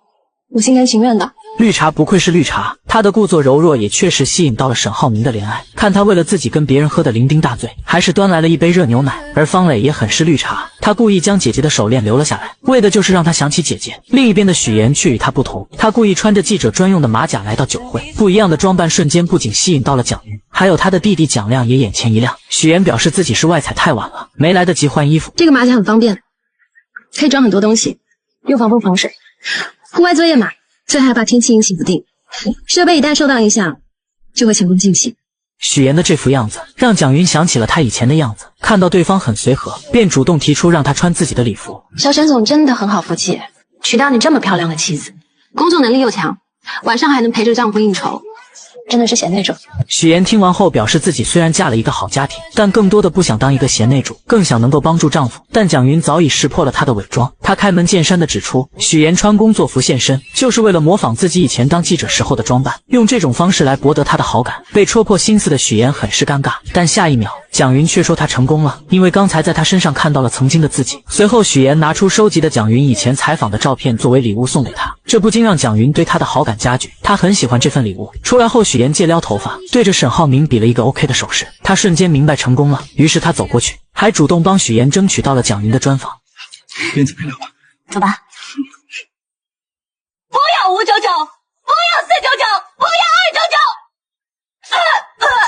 我心甘情愿的。绿茶不愧是绿茶，她的故作柔弱也确实吸引到了沈浩明的怜爱。看他为了自己跟别人喝得酩酊大醉，还是端来了一杯热牛奶。而方磊也很是绿茶，他故意将姐姐的手链留了下来，为的就是让她想起姐姐。另一边的许妍却与他不同，他故意穿着记者专用的马甲来到酒会，不一样的装扮瞬间不仅吸引到了蒋云，还有他的弟弟蒋亮也眼前一亮。许妍表示自己是外采太晚了，没来得及换衣服。这个马甲很方便，可以装很多东西，又防风防水。户外作业嘛，最害怕天气阴晴不定，设备一旦受到影响，就会前功尽弃。许妍的这副样子让蒋云想起了他以前的样子，看到对方很随和，便主动提出让他穿自己的礼服。小沈总真的很好福气，娶到你这么漂亮的妻子，工作能力又强，晚上还能陪着丈夫应酬，真的是贤内助。许妍听完后表示自己虽然嫁了一个好家庭，但更多的不想当一个贤内助，更想能够帮助丈夫。但蒋云早已识破了她的伪装，她开门见山地指出，许妍穿工作服现身，就是为了模仿自己以前当记者时候的装扮，用这种方式来博得她的好感。被戳破心思的许妍很是尴尬，但下一秒蒋云却说她成功了，因为刚才在她身上看到了曾经的自己。随后许妍拿出收集的蒋云以前采访的照片作为礼物送给她，这不禁让蒋云对她的好感加剧，她很喜欢这份礼物。出来后许妍借撩头发，对着沈浩明比了一个 OK 的手势，她瞬间明白成功了，于是她走过去，还主动帮许妍争取到了蒋云的专访。边走边聊吧，走吧。不要599，不要499，不要299。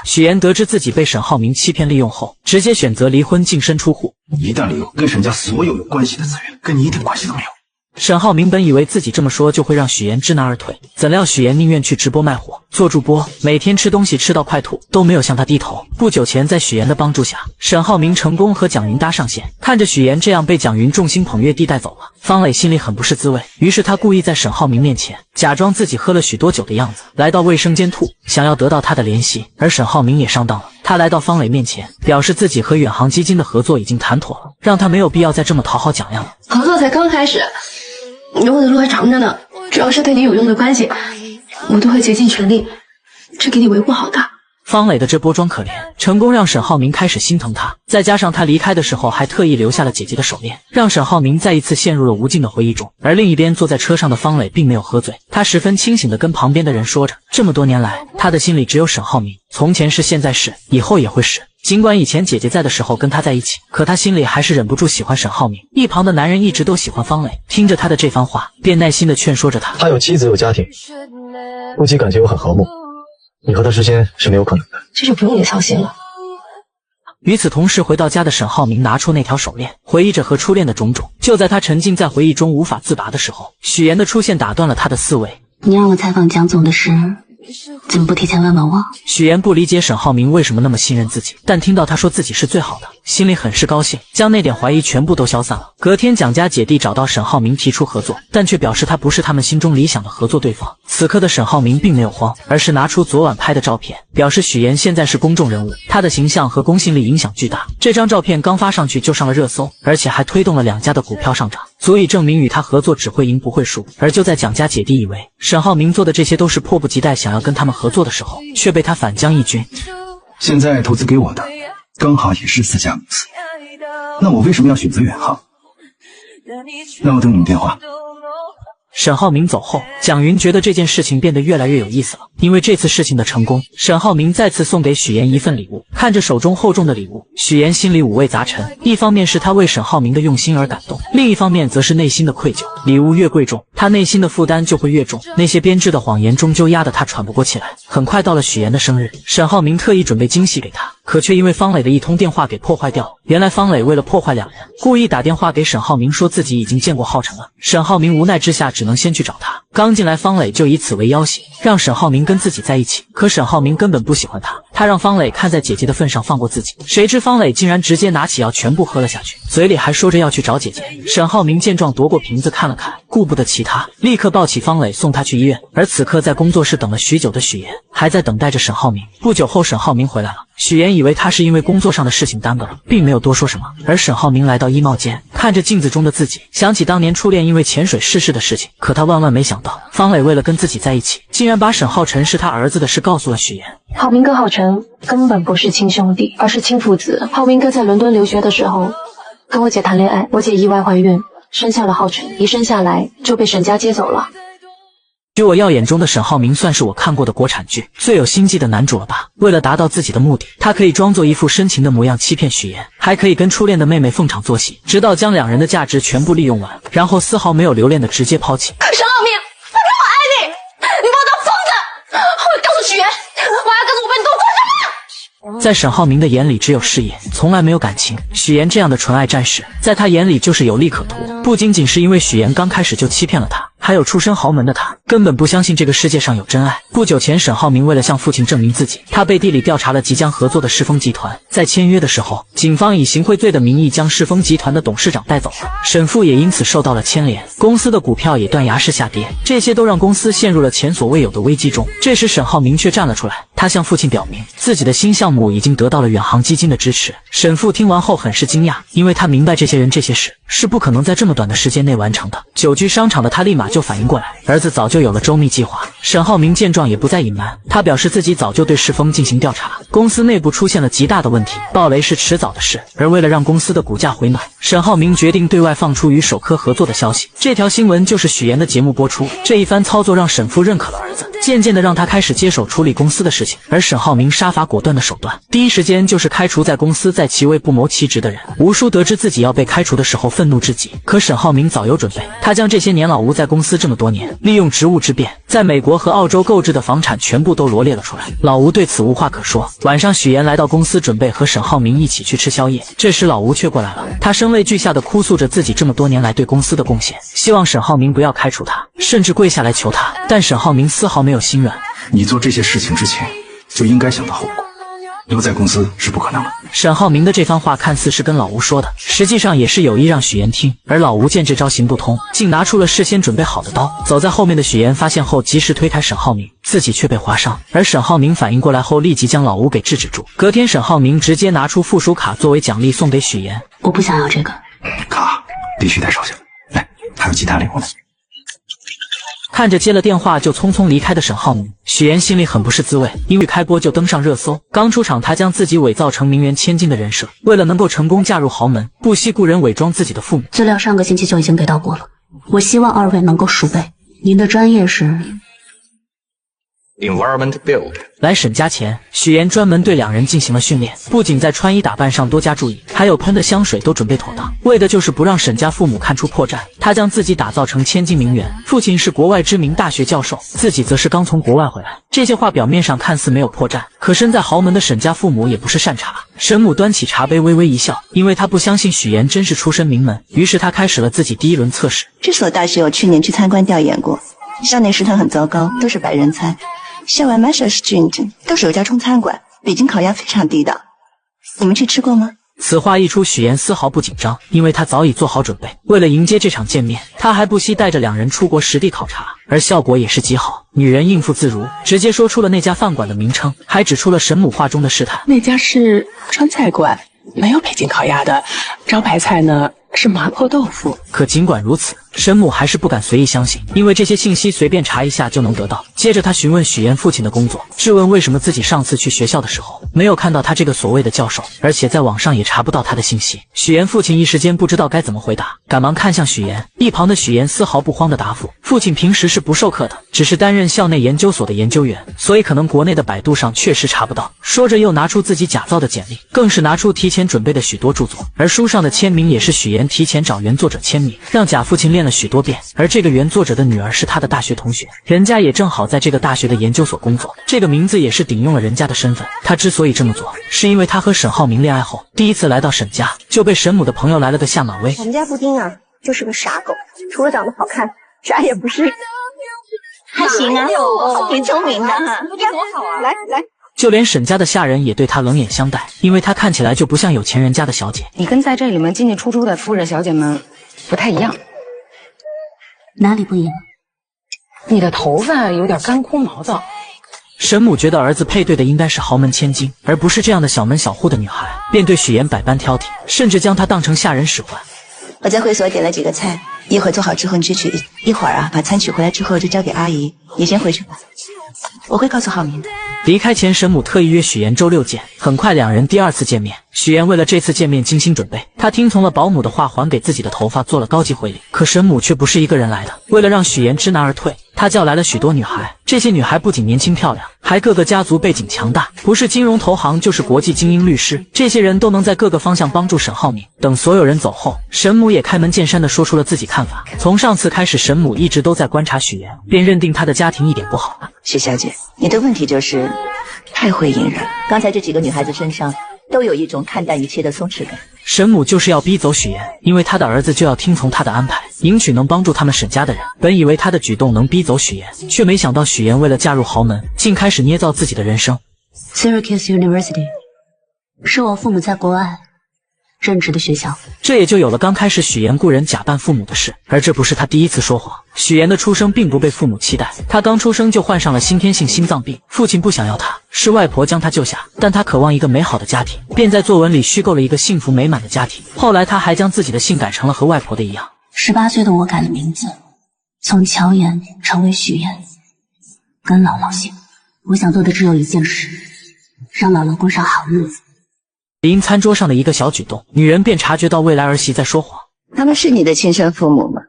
许妍得知自己被沈浩明欺骗利用后，直接选择离婚，净身出户。一旦利用，跟沈家所有关系的资源，跟你一点关系都没有。沈浩明本以为自己这么说就会让许妍知难而退，怎料许妍宁愿去直播卖火，做主播，每天吃东西吃到快吐，都没有向他低头。不久前，在许妍的帮助下，沈浩明成功和蒋云搭上线。看着许妍这样被蒋云众星捧月地带走了，方磊心里很不是滋味，于是他故意在沈浩明面前假装自己喝了许多酒的样子，来到卫生间吐，想要得到他的怜惜。而沈浩明也上当了，他来到方磊面前，表示自己和远航基金的合作已经谈妥了，让他没有必要再这么讨好蒋亮了。合作才刚开始，以后的路还长着呢，只要是对你有用的关系，我都会竭尽全力去给你维护好的。方磊的这波装可怜，成功让沈浩明开始心疼他，再加上他离开的时候还特意留下了姐姐的手链，让沈浩明再一次陷入了无尽的回忆中。而另一边坐在车上的方磊并没有喝醉，他十分清醒地跟旁边的人说着，这么多年来，他的心里只有沈浩明，从前是，现在是，以后也会是。尽管以前姐姐在的时候跟他在一起，可他心里还是忍不住喜欢沈浩明。一旁的男人一直都喜欢方磊，听着他的这番话，便耐心地劝说着他。他有妻子有家庭，夫妻感情又很和睦，你和他之间是没有可能的。这就不用你操心了。与此同时，回到家的沈浩明拿出那条手链，回忆着和初恋的种种。就在他沉浸在回忆中无法自拔的时候，许妍的出现打断了他的思维。你让我采访蒋总的事，怎么不提前问问我？许妍不理解沈浩明为什么那么信任自己，但听到他说自己是最好的，心里很是高兴，将那点怀疑全部都消散了。隔天，蒋家姐弟找到沈浩明提出合作，但却表示他不是他们心中理想的合作对方。此刻的沈浩明并没有慌，而是拿出昨晚拍的照片，表示许妍现在是公众人物，她的形象和公信力影响巨大。这张照片刚发上去就上了热搜，而且还推动了两家的股票上涨，足以证明与他合作只会赢不会输。而就在蒋家姐弟以为沈浩明做的这些都是迫不及待想要跟他们合作的时候，却被他反将一军。现在投资给我的刚好也是4家公司，那我为什么要选择远航？那我等你们电话。沈浩明走后，蒋云觉得这件事情变得越来越有意思了。因为这次事情的成功，沈浩明再次送给许妍一份礼物。看着手中厚重的礼物，许妍心里五味杂陈。一方面是他为沈浩明的用心而感动，另一方面则是内心的愧疚。礼物越贵重，他内心的负担就会越重。那些编织的谎言终究压得他喘不过气来。很快到了许妍的生日，沈浩明特意准备惊喜给他，可却因为方磊的一通电话给破坏掉了。原来方磊为了破坏两人，故意打电话给沈浩明说自己已经见过浩辰了。沈浩明无奈之下只能先去找他。刚进来，方磊就以此为要挟，让沈浩明跟自己在一起。可沈浩明根本不喜欢他，他让方磊看在姐姐的份上放过自己。谁知方磊竟然直接拿起药全部喝了下去，嘴里还说着要去找姐姐。沈浩明见状夺过瓶子看了看，顾不得其他，立刻抱起方磊送他去医院。而此刻在工作室等了许久的许妍还在等待着沈浩明。不久后沈浩明回来了，许妍以为他是因为工作上的事情耽搁了，并没有多说什么。而沈浩明来到衣帽间，看着镜子中的自己，想起当年初恋因为潜水逝世的事情。可他万万没想到，方磊为了跟自己在一起，竟然把沈浩辰是他儿子的事告诉了许妍。浩明跟浩辰根本不是亲兄弟，而是亲父子。浩明哥在伦敦留学的时候跟我姐谈恋爱，我姐意外怀孕，生下了浩辰，一生下来就被沈家接走了。据我耀眼中的沈浩明算是我看过的国产剧最有心计的男主了吧？为了达到自己的目的，他可以装作一副深情的模样欺骗许妍，还可以跟初恋的妹妹逢场作戏，直到将两人的价值全部利用完，然后丝毫没有留恋的直接抛弃。沈浩明，我说我爱你，你把我当疯子！我告诉许妍，我要告诉我被你都做什么？在沈浩明的眼里只有事业，从来没有感情。许妍这样的纯爱战士，在他眼里就是有利可图。不仅仅是因为许妍刚开始就欺骗了他，还有出身豪门的他根本不相信这个世界上有真爱。不久前，沈浩明为了向父亲证明自己，他背地里调查了即将合作的世丰集团。在签约的时候，警方以行贿罪的名义将世丰集团的董事长带走了，沈父也因此受到了牵连，公司的股票也断崖式下跌，这些都让公司陷入了前所未有的危机中。这时沈浩明却站了出来，他向父亲表明自己的新项目已经得到了远航基金的支持。沈父听完后很是惊讶，因为他明白这些人这些事是不可能在这么短的时间内完成的。久居商场的他立马就反应过来，儿子早就有了周密计划。沈浩明见状也不再隐瞒，他表示自己早就对世丰进行调查，公司内部出现了极大的问题，暴雷是迟早的事。而为了让公司的股价回暖，沈浩明决定对外放出与首科合作的消息。这条新闻就是许妍的节目播出。这一番操作让沈父认可了儿子，渐渐的让他开始接手处理公司的事情。而沈浩明杀伐果断的手段，第一时间就是开除在公司在其位不谋其职的人。吴叔得知自己要被开除的时候愤怒至极，可沈浩明早有准备，他将这些年老吴在公司这么多年利用职务之便在美国和澳洲购置的房产全部都罗列了出来。老吴对此无话可说。晚上许妍来到公司准备和沈浩明一起去吃宵夜，这时老吴却过来了，他声泪俱下的哭诉着自己这么多年来对公司的贡献，希望沈浩明不要开除他，甚至跪下来求他。但沈浩明丝毫没有心软，你做这些事情之前就应该想到后果，留在公司是不可能的。沈浩明的这番话看似是跟老吴说的，实际上也是有意让许妍听。而老吴见这招行不通，竟拿出了事先准备好的刀。走在后面的许妍发现后及时推开沈浩明，自己却被划伤。而沈浩明反应过来后立即将老吴给制止住。隔天沈浩明直接拿出附属卡作为奖励送给许妍。我不想要这个卡，必须带手下来，还有其他礼物呢。看着接了电话就匆匆离开的沈浩明，许妍心里很不是滋味，因为开播就登上热搜。刚出场，他将自己伪造成名媛千金的人设，为了能够成功嫁入豪门，不惜雇人伪装自己的父母。资料上个星期就已经给到过了，我希望二位能够熟背。您的专业是 Environment Build。 来沈家前，许妍专门对两人进行了训练，不仅在穿衣打扮上多加注意，还有喷的香水都准备妥当，为的就是不让沈家父母看出破绽。他将自己打造成千金名媛，父亲是国外知名大学教授，自己则是刚从国外回来。这些话表面上看似没有破绽，可身在豪门的沈家父母也不是善茬。沈母端起茶杯微微一笑，因为她不相信许妍真是出身名门，于是她开始了自己第一轮测试。这所大学我去年去参观调研过，校内食堂很糟糕，都是白人餐。校外 Master Student 都是有家中餐馆，北京烤鸭非常地道。你们去吃过吗？此话一出，许妍丝毫不紧张，因为她早已做好准备。为了迎接这场见面，她还不惜带着两人出国实地考察，而效果也是极好。女人应付自如，直接说出了那家饭馆的名称，还指出了沈母话中的试探。那家是川菜馆，没有北京烤鸭的，招牌菜呢是麻婆豆腐。可尽管如此，沈母还是不敢随意相信，因为这些信息随便查一下就能得到。接着他询问许妍父亲的工作，质问为什么自己上次去学校的时候没有看到他这个所谓的教授，而且在网上也查不到他的信息。许妍父亲一时间不知道该怎么回答，赶忙看向许妍。一旁的许妍丝毫不慌的答复，父亲平时是不授课的，只是担任校内研究所的研究员，所以可能国内的百度上确实查不到。说着又拿出自己假造的简历，更是拿出提前准备的许多著作，而书上的签名也是许妍提前找原作者签名，让假父亲练了许多遍。而这个原作者的女儿是他的大学同学，人家也正好在这个大学的研究所工作，这个名字也是顶用了人家的身份。他之所以这么做，是因为他和沈浩明恋爱后，第一次来到沈家就被沈母的朋友来了个下马威。我们家布丁啊，就是个傻狗，除了长得好看，啥也不是。还行啊，挺聪明的哈。布丁多好啊！来来。就连沈家的下人也对他冷眼相待，因为他看起来就不像有钱人家的小姐。你跟在这里面进进出出的夫人小姐们不太一样。哪里不一样？你的头发有点干枯毛躁。沈母觉得儿子配对的应该是豪门千金，而不是这样的小门小户的女孩，便对许妍百般挑剔，甚至将她当成下人使唤。我在会所点了几个菜，一会儿做好之后你去取，一会儿啊把餐取回来之后就交给阿姨。你先回去吧，我会告诉浩明的。离开前，沈母特意约许妍周六见。很快两人第二次见面，许妍为了这次见面精心准备，她听从了保姆的话，还给自己的头发做了高级回礼。可沈母却不是一个人来的，为了让许妍知难而退，他叫来了许多女孩，这些女孩不仅年轻漂亮，还个个家族背景强大，不是金融投行就是国际精英律师，这些人都能在各个方向帮助沈浩明。等所有人走后，沈母也开门见山地说出了自己看法。从上次开始，沈母一直都在观察许妍，便认定她的家庭一点不好。许小姐，你的问题就是太会隐忍。刚才这几个女孩子身上都有一种看淡一切的松弛感。沈母就是要逼走许妍，因为她的儿子就要听从她的安排，迎娶能帮助他们沈家的人。本以为她的举动能逼走许妍，却没想到许妍为了嫁入豪门，竟开始捏造自己的人生。Syracuse University 是我父母在国外任职的学校，这也就有了刚开始许妍雇人假扮父母的事。而这不是她第一次说谎。许妍的出生并不被父母期待，她刚出生就患上了先天性心脏病，父亲不想要她，是外婆将她救下，但她渴望一个美好的家庭，便在作文里虚构了一个幸福美满的家庭。后来她还将自己的姓改成了和外婆的一样。18岁的我改了名字，从乔妍成为许妍，跟姥姥姓。我想做的只有一件事，让姥姥过上好日子。因餐桌上的一个小举动，女人便察觉到未来儿媳在说谎。他们是你的亲生父母吗？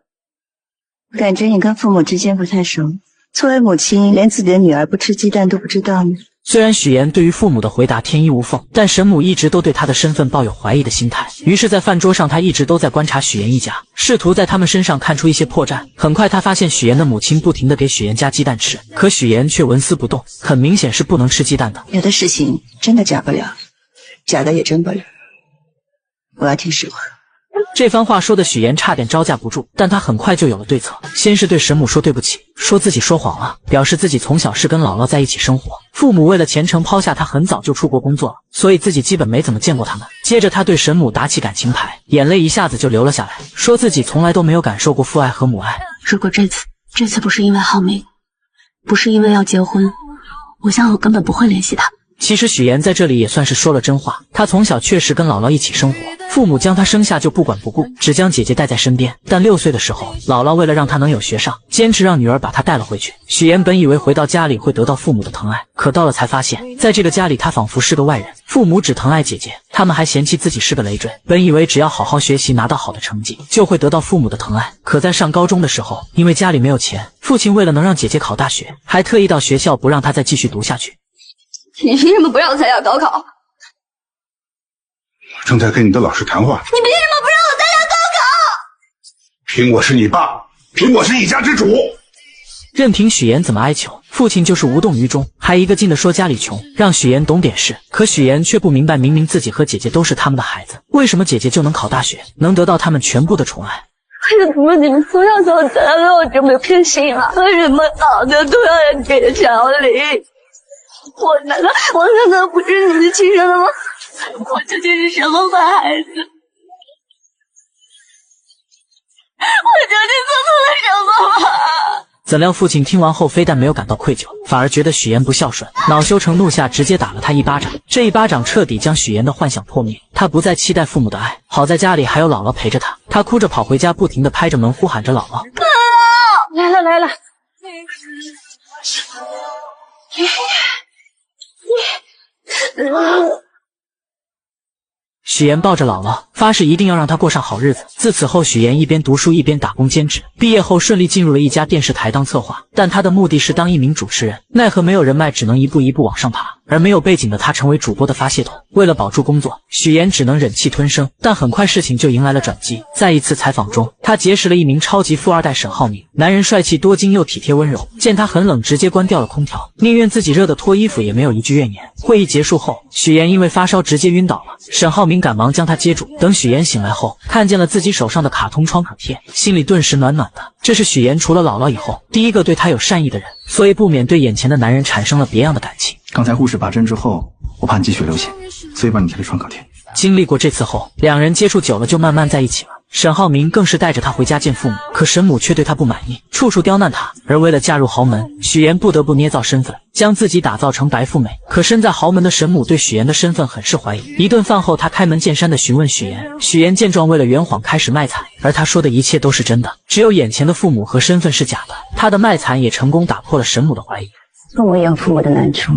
感觉你跟父母之间不太熟。作为母亲，连自己的女儿不吃鸡蛋都不知道吗？虽然许妍对于父母的回答天衣无缝，但沈母一直都对她的身份抱有怀疑的心态。于是，在饭桌上，她一直都在观察许妍一家，试图在他们身上看出一些破绽。很快，她发现许妍的母亲不停地给许妍加鸡蛋吃，可许妍却纹丝不动，很明显是不能吃鸡蛋的。有的事情真的假不了，假的也真不了。我要听实话。这番话说的许妍差点招架不住，但她很快就有了对策。先是对沈母说对不起，说自己说谎了，表示自己从小是跟姥姥在一起生活，父母为了前程抛下她很早就出国工作了，所以自己基本没怎么见过他们。接着她对沈母打起感情牌，眼泪一下子就流了下来，说自己从来都没有感受过父爱和母爱。如果这次不是因为浩明，不是因为要结婚，我想我根本不会联系他。其实许妍在这里也算是说了真话，她从小确实跟姥姥一起生活，父母将她生下就不管不顾，只将姐姐带在身边。但6岁的时候，姥姥为了让她能有学上，坚持让女儿把她带了回去。许妍本以为回到家里会得到父母的疼爱，可到了才发现，在这个家里她仿佛是个外人，父母只疼爱姐姐，他们还嫌弃自己是个累赘。本以为只要好好学习，拿到好的成绩，就会得到父母的疼爱，可在上高中的时候，因为家里没有钱，父亲为了能让姐姐考大学，还特意到学校不让她再继续读下去。你凭什么不让我参加高考？我正在跟你的老师谈话。你凭什么不让我参加高考？凭我是你爸，凭我是一家之主。任凭许妍怎么哀求，父亲就是无动于衷，还一个劲地说家里穷，让许妍懂点事。可许妍却不明白，明明自己和姐姐都是他们的孩子，为什么姐姐就能考大学，能得到他们全部的宠爱？为什么你们从小到大对我这么偏心啊？为什么好的都要人给小李？我难道不是你的亲生的吗？我究竟是什么坏孩子？我究竟做错了什么吗？怎料父亲听完后，非但没有感到愧疚，反而觉得许妍不孝顺，恼羞成怒下直接打了他一巴掌。这一巴掌彻底将许妍的幻想破灭，他不再期待父母的爱。好在家里还有姥姥陪着他，他哭着跑回家，不停地拍着门呼喊着姥姥。来了。许妍抱着姥姥，发誓一定要让她过上好日子。自此后，许妍一边读书一边打工兼职，毕业后顺利进入了一家电视台当策划，但她的目的是当一名主持人，奈何没有人脉，只能一步一步往上爬。而没有背景的她成为主播的发泄筒。为了保住工作，许妍只能忍气吞声，但很快事情就迎来了转机。在一次采访中，她结识了一名超级富二代沈浩明，男人帅气多金又体贴温柔，见他很冷，直接关掉了空调，宁愿自己热得脱衣服也没有一句怨言。会议结束后，许妍因为发烧直接晕倒了，沈浩明赶忙将她接住。等许妍醒来后，看见了自己手上的卡通创可贴，心里顿时暖暖的。这是许妍除了姥姥以后第一个对她有善意的人，所以不免对眼前的男人产生了别样的感情。刚才护士拔针之后，我怕你积血流血，所以帮你贴了创可贴。经历过这次后，两人接触久了就慢慢在一起了。沈浩明更是带着她回家见父母，可沈母却对他不满意，处处刁难他。而为了嫁入豪门，许妍不得不捏造身份，将自己打造成白富美。可身在豪门的沈母对许妍的身份很是怀疑。一顿饭后，他开门见山地询问许妍。许妍见状，为了圆谎开始卖惨，而他说的一切都是真的，只有眼前的父母和身份是假的。他的卖惨也成功打破了沈母的怀疑。父母也有父母的难处。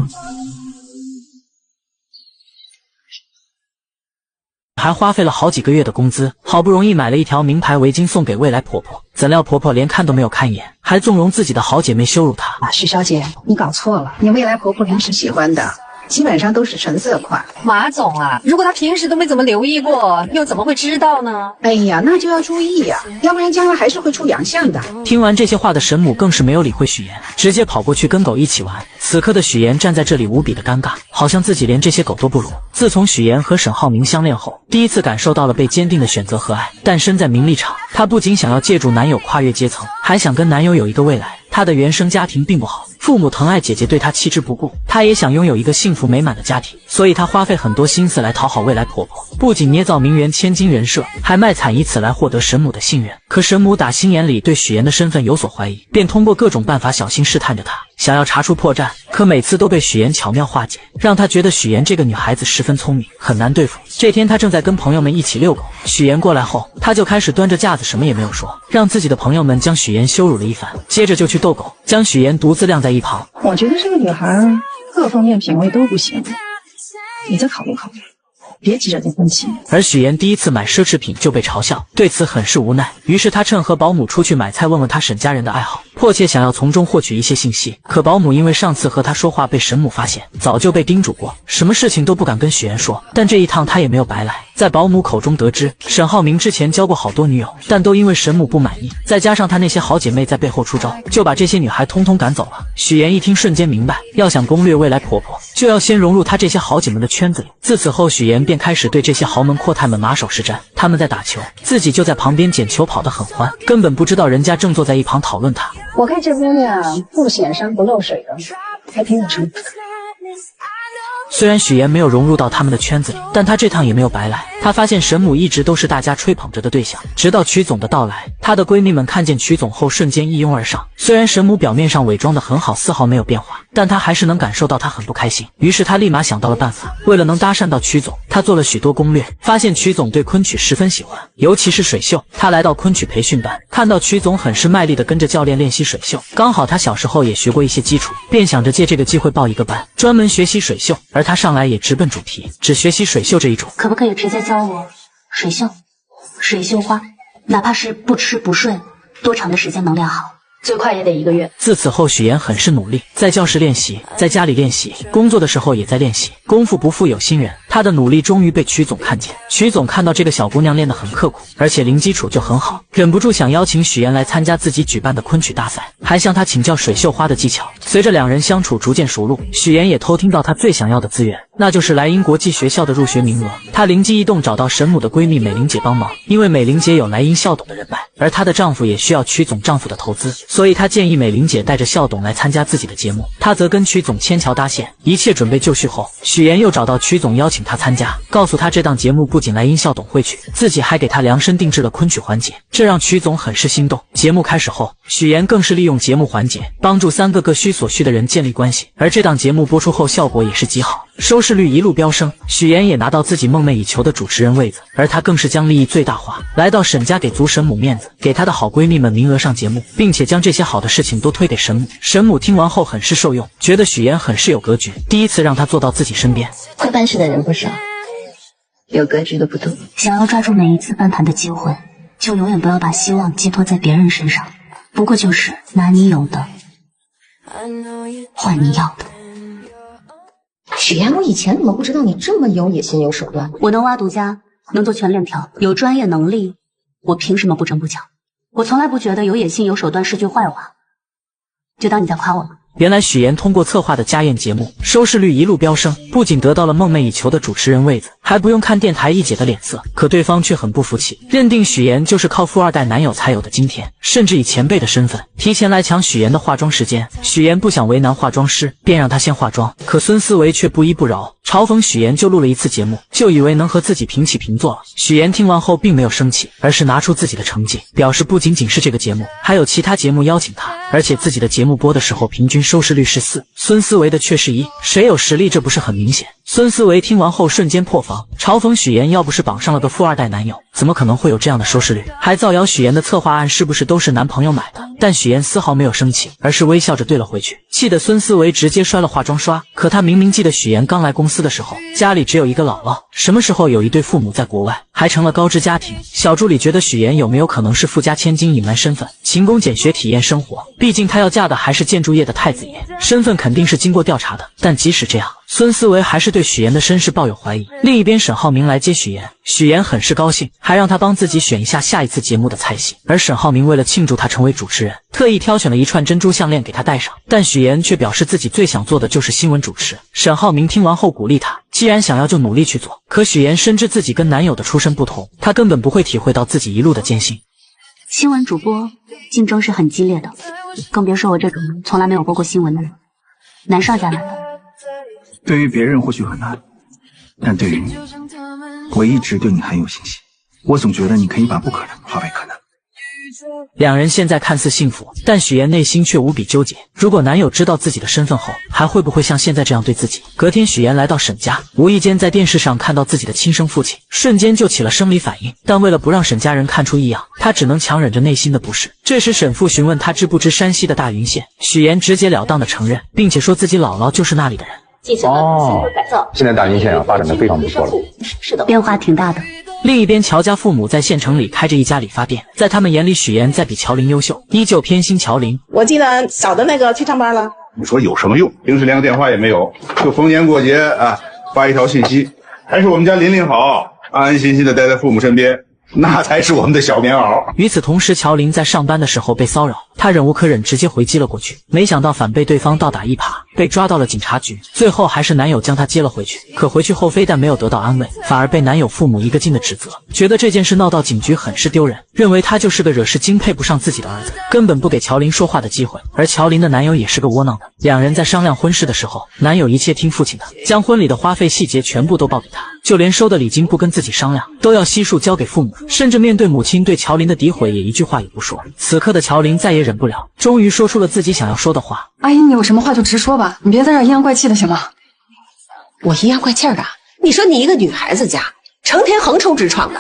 还花费了好几个月的工资，好不容易买了一条名牌围巾送给未来婆婆，怎料婆婆连看都没有看一眼，还纵容自己的好姐妹羞辱她。许小姐，你搞错了，你未来婆婆平时喜欢的基本上都是纯色款。马总啊，如果她平时都没怎么留意过，又怎么会知道呢？哎呀，那就要注意呀，要不然将来还是会出洋相的。听完这些话的神母更是没有理会许岩，直接跑过去跟狗一起玩。此刻的许岩站在这里无比的尴尬，好像自己连这些狗都不如。自从许岩和沈浩明相恋后，第一次感受到了被坚定的选择和爱。但身在名利场，她不仅想要借助男友跨越阶层，还想跟男友有一个未来。她的原生家庭并不好，父母疼爱姐姐对她弃之不顾，她也想拥有一个幸福美满的家庭，所以她花费很多心思来讨好未来婆婆，不仅捏造名媛千金人设，还卖惨以此来获得神母的信任。可神母打心眼里对许岩的身份有所怀疑，便通过各种办法小心试探着她，想要查出破绽，可每次都被许岩巧妙化解，让她觉得许岩这个女孩子十分聪明，很难对付。这天她正在跟朋友们一起遛狗，许岩过来后，她就开始端着架子什么也没有说，让自己的朋友们将许岩羞辱了一番，接着就去逗狗，将许岩独自晾在一旁。我觉得这个女孩各方面品味都不行，你再考虑考虑，别急着结婚期。而许岩第一次买奢侈品就被嘲笑，对此很是无奈，于是他趁和保姆出去买菜，问问他沈家人的爱好，迫切想要从中获取一些信息。可保姆因为上次和他说话被神母发现，早就被叮嘱过，什么事情都不敢跟许岩说。但这一趟他也没有白来，在保姆口中得知，沈浩明之前交过好多女友，但都因为神母不满意，再加上他那些好姐妹在背后出招，就把这些女孩通通赶走了。许岩一听瞬间明白，要想攻略未来婆婆，就要先融入她这些好姐们的圈子里。自此后，许岩便开始对这些豪门阔太们马首是瞻，他们在打球，自己就在旁边捡球跑得很欢，根本不知道人家正坐在一旁讨论他。我看这姑娘不显山不漏水的，还挺有成绩。虽然许岩没有融入到他们的圈子里，但他这趟也没有白来。他发现神母一直都是大家吹捧着的对象，直到曲总的到来，她的闺蜜们看见曲总后瞬间一拥而上。虽然神母表面上伪装得很好，丝毫没有变化，但她还是能感受到她很不开心。于是她立马想到了办法，为了能搭讪到曲总，她做了许多攻略，发现曲总对昆曲十分喜欢，尤其是水袖。她来到昆曲培训班，看到曲总很是卖力地跟着教练练习水袖，刚好她小时候也学过一些基础，便想着借这个机会报一个班，专门学习水袖。而她上来也直奔主题，只学习水袖这一种。可不可以直接教我水袖、水袖花，哪怕是不吃不睡，多长的时间能练好？最快也得1个月。自此后，许岩很是努力，在教室练习，在家里练习，工作的时候也在练习。功夫不负有心人，他的努力终于被曲总看见。曲总看到这个小姑娘练得很刻苦，而且零基础就很好，忍不住想邀请许岩来参加自己举办的昆曲大赛，还向她请教水袖花的技巧。随着两人相处逐渐熟络，许岩也偷听到她最想要的资源，那就是莱茵国际学校的入学名额。她灵机一动，找到神母的闺蜜美玲姐帮忙，因为美玲姐有莱茵校董的人脉，而她的丈夫也需要曲总丈夫的投资，所以她建议美玲姐带着校董来参加自己的节目，她则跟曲总牵桥搭线。一切准备就绪后，许岩又找到曲总邀请他参加，告诉他这档节目不仅莱茵校董会去，自己还给他量身定制了昆曲环节，这让曲总很是心动。节目开始后，许岩更是利用节目环节帮助3个各需所需的人建立关系，而这档节目播出后效果也是极好，收视率一路飙升。许岩也拿到自己梦寐以求的主持人位子，而他更是将利益最大化，来到沈家给足神母面子，给他的好闺蜜们名额上节目，并且将这些好的事情都推给神母。神母听完后很是受用，觉得许岩很是有格局，第一次让他坐到自己身边。会办事的人不少，有格局的不多。想要抓住每一次翻盘的机会，就永远不要把希望寄托在别人身上，不过就是拿你有的换你要的。许岩，我以前怎么不知道你这么有野心有手段？我能挖独家，能做全链条，有专业能力，我凭什么不争不抢？我从来不觉得有野心有手段是句坏话，就当你在夸我吗？原来许岩通过策划的家宴节目，收视率一路飙升，不仅得到了梦寐以求的主持人位子，还不用看电台一姐的脸色。可对方却很不服气，认定许岩就是靠富2代男友才有的今天，甚至以前辈的身份提前来抢许岩的化妆时间。许岩不想为难化妆师，便让他先化妆，可孙思维却不依不饶，嘲讽许岩就录了一次节目，就以为能和自己平起平坐了。许岩听完后并没有生气，而是拿出自己的成绩，表示不仅仅是这个节目，还有其他节目邀请他，而且自己的节目播的时候平均收视率是4，孙思维的却是1，谁有实力这不是很明显？孙思维听完后瞬间破防，嘲讽许岩要不是绑上了个富2代男友，怎么可能会有这样的收视率？还造谣许岩的策划案是不是都是男朋友买的？但许妍丝毫没有生气，而是微笑着对了回去，气得孙思维直接摔了化妆刷。可他明明记得许妍刚来公司的时候，家里只有一个姥姥，什么时候有一对父母在国外，还成了高知家庭。小助理觉得许妍有没有可能是富家千金隐瞒身份，勤工俭学体验生活，毕竟她要嫁的还是建筑业的太子爷，身份肯定是经过调查的。但即使这样，孙思维还是对许妍的身世抱有怀疑。另一边，沈浩明来接许妍，许妍很是高兴，还让他帮自己选一下下一次节目的菜系。而沈浩明为了庆祝他成为主持人，特意挑选了一串珍珠项链给他戴上。但许妍却表示自己最想做的就是新闻主持。沈浩明听完后鼓励他，既然想要就努力去做。可许妍深知自己跟男友的出身不同，她根本不会体会到自己一路的艰辛。新闻主播竞争是很激烈的，更别说我这种从来没有播过新闻的人。难上加难的。对于别人或许很难，但对于你，我一直对你很有信心。我总觉得你可以把不可能化为可能。两人现在看似幸福，但许妍内心却无比纠结。如果男友知道自己的身份后，还会不会像现在这样对自己？隔天，许妍来到沈家，无意间在电视上看到自己的亲生父亲，瞬间就起了生理反应。但为了不让沈家人看出异样，她只能强忍着内心的不适。这时，沈父询问她知不知山西的大云县，许妍直截了当的承认，并且说自己姥姥就是那里的人。现在大云县发展的非常不错了，是的，变化挺大的。另一边，乔家父母在县城里开着一家理发店，在他们眼里，许妍在比乔琳优秀，依旧偏心乔琳。我记得小的那个去上班了，你说有什么用？平时连个电话也没有，就逢年过节啊发一条信息，还是我们家琳琳好，安安心心的待在父母身边，那才是我们的小棉袄。与此同时，乔琳在上班的时候被骚扰，她忍无可忍，直接回击了过去，没想到反被对方倒打一耙，被抓到了警察局。最后还是男友将她接了回去，可回去后非但没有得到安慰，反而被男友父母一个劲的指责，觉得这件事闹到警局很是丢人，认为他就是个惹事精，配不上自己的儿子，根本不给乔琳说话的机会。而乔琳的男友也是个窝囊的，两人在商量婚事的时候，男友一切听父亲的，将婚礼的花费细节全部都报给他，就连收的礼金不跟自己商量，都要悉数交给父母，甚至面对母亲对乔琳的诋毁也一句话也不说。此刻的乔琳再也忍不了，终于说出了自己想要说的话。阿姨，你有什么话就直说吧，你别在这阴阳怪气的行吗？我阴阳怪气的？你说你一个女孩子家，成天横冲直撞的，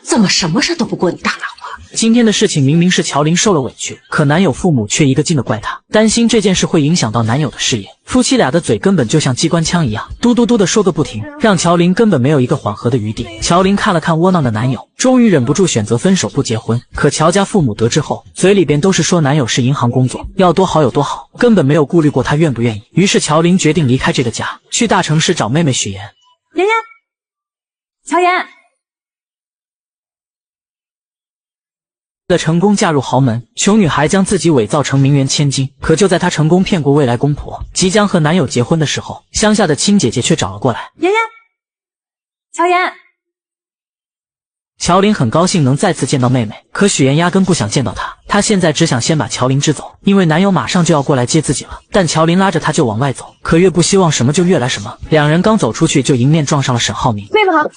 怎么什么事都不过你大脑啊？今天的事情明明是乔琳受了委屈，可男友父母却一个劲的怪她，担心这件事会影响到男友的事业。夫妻俩的嘴根本就像机关枪一样，嘟嘟嘟的说个不停，让乔琳根本没有一个缓和的余地。乔琳看了看窝囊的男友，终于忍不住选择分手不结婚。可乔家父母得知后，嘴里边都是说男友是银行工作，要多好有多好，根本没有顾虑过他愿不愿意。于是乔琳决定离开这个家，去大城市找妹妹许妍。妍妍，乔妍。为了成功嫁入豪门，穷女孩将自己伪造成名媛千金。可就在她成功骗过未来公婆，即将和男友结婚的时候，乡下的亲姐姐却找了过来。妍妍，乔妍。乔琳很高兴能再次见到妹妹，可许妍压根不想见到她，她现在只想先把乔琳支走，因为男友马上就要过来接自己了。但乔琳拉着她就往外走，可越不希望什么就越来什么。两人刚走出去，就迎面撞上了沈浩明。妹妹好。